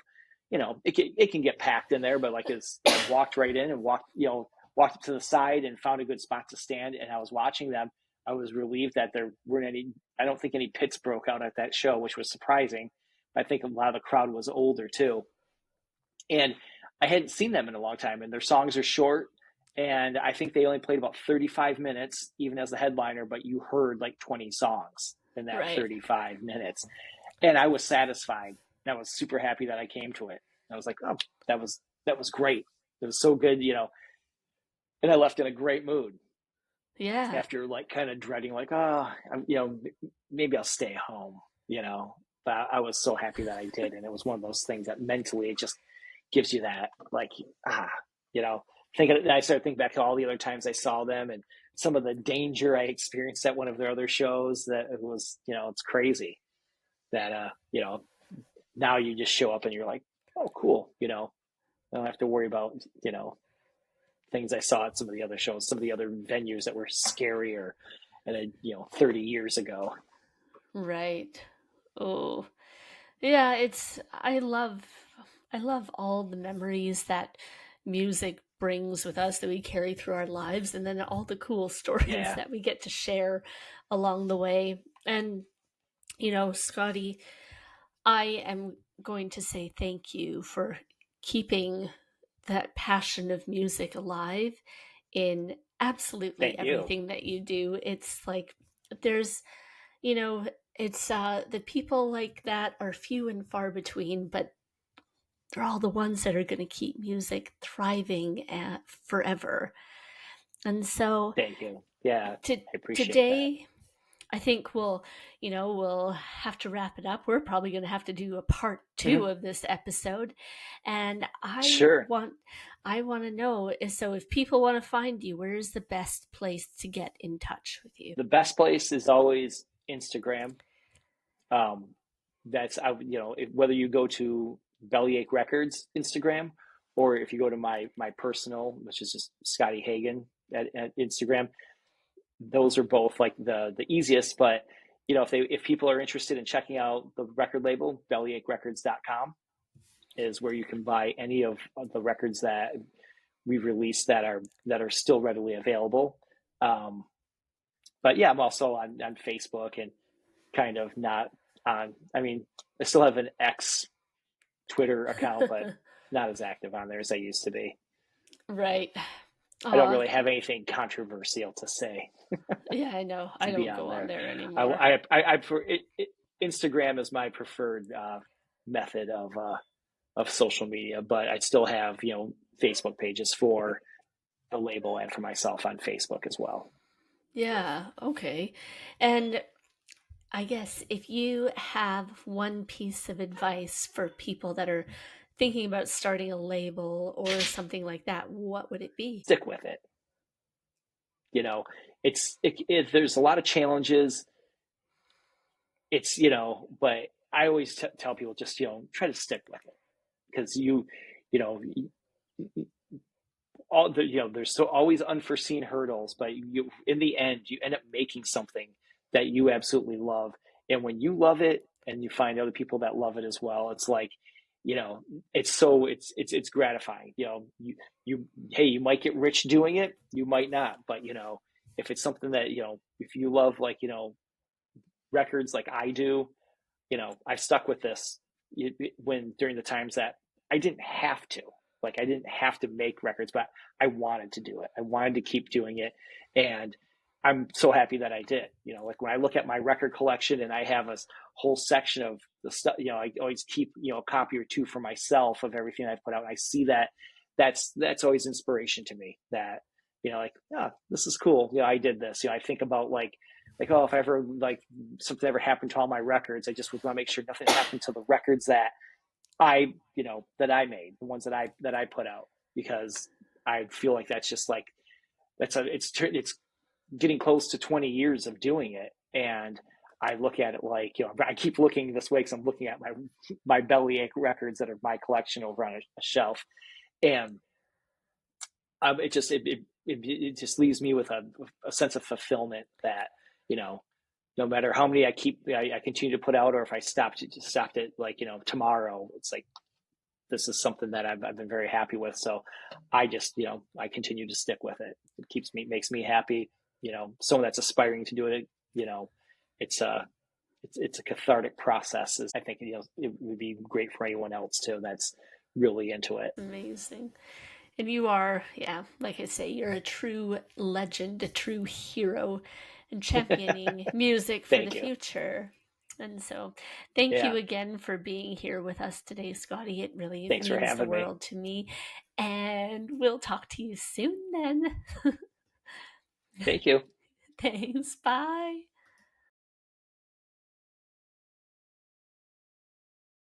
it can get packed in there, but like I walked right in and walked up to the side and found a good spot to stand, and I was watching them. I was relieved that there weren't any. I don't think any pits broke out at that show, which was surprising. I think a lot of the crowd was older too, and I hadn't seen them in a long time. And their songs are short, and I think they only played about 35 minutes, even as the headliner. But you heard like 20 songs in that right. 35 minutes, and I was satisfied. And I was super happy that I came to it. And I was like, oh, that was great. It was so good, and I left in a great mood Yeah, after like kind of dreading, like, oh, maybe I'll stay home, But I was so happy that I did, and it was one of those things that mentally it just gives you that, like, ah, you know. I started thinking back to all the other times I saw them and some of the danger I experienced at one of their other shows. That it was, it's crazy that now you just show up and you're like, oh, cool, I don't have to worry about things I saw at some of the other shows, some of the other venues that were scarier, and 30 years ago. right. Oh, yeah, it's, I love all the memories that music brings with us, that we carry through our lives, and then all the cool stories Yeah, that we get to share along the way. And Scotty, I am going to say thank you for keeping that passion of music alive in absolutely thank you. everything that you do. It's like, there's, you know, it's the people like that are few and far between, but they're all the ones that are going to keep music thriving forever. And so Thank you. Yeah, to, I appreciate that. today I think we'll have to wrap it up. We're probably going to have to do a part Mhm. two of this episode. And Sure. I want to know, so if people want to find you, where is the best place to get in touch with you? The best place is always Instagram. Um, that's whether you go to Bellyache Records Instagram, or if you go to my personal, which is just Scotty Hagen at Instagram. Those are both like the easiest. But if people are interested in checking out the record label, bellyacherecords.com is where you can buy any of the records that we've released that are still readily available. Um, but yeah, I'm also on Facebook and kind of not on. I mean, I still have an ex Twitter account, but not as active on there as I used to be. Right. I don't Oh, really have anything controversial to say yeah, I know. to I be don't on go on there. there I, anymore. I Instagram is my preferred method of social media, but I still have Facebook pages for the label and for myself on Facebook as well. Yeah, okay. And I guess if you have one piece of advice for people that are thinking about starting a label or something like that, what would it be? Stick with it. You know, there's a lot of challenges. But I always tell people just try to stick with it because you know all there's so always unforeseen hurdles, but you in the end you end up making something that you absolutely love. And when you love it and you find other people that love it as well, it's like you know it's gratifying. You hey, you might get rich doing it, you might not, but if it's something that if you love, like records like I do, I stuck with this when during the times that I didn't have to. Like I didn't have to make records, but I wanted to do it. I wanted to keep doing it, and I'm so happy that I did. Like when I look at my record collection and I have a whole section of the stuff. I always keep a copy or two for myself of everything I've put out. And I see that that's always inspiration to me. That like, oh, this is cool. I did this. I think about like, oh, if ever like something ever happened to all my records, I just would want to make sure nothing happened to the records that that I made, the ones that I put out, because I feel like that's just like it's getting close to 20 years of doing it. And I look at it like, I keep looking this way because I'm looking at my Bellyache records that are my collection over on a shelf. And it just leaves me with a sense of fulfillment that, you know, no matter how many I continue to put out, or if I stopped it like, tomorrow, it's like, this is something that I've been very happy with. So I just, I continue to stick with it. Makes me happy. Someone that's aspiring to do it, it's it's a cathartic process. I think, it would be great for anyone else too that's really into it. Amazing. And you are, yeah, like I say, you're a true legend, a true hero, and championing music for the Thank you. future. And so, thank you Yeah. again for being here with us today, Scotty. It really Thanks for means the having me. world to me. And we'll talk to you soon then. Thank you. Thanks. Bye.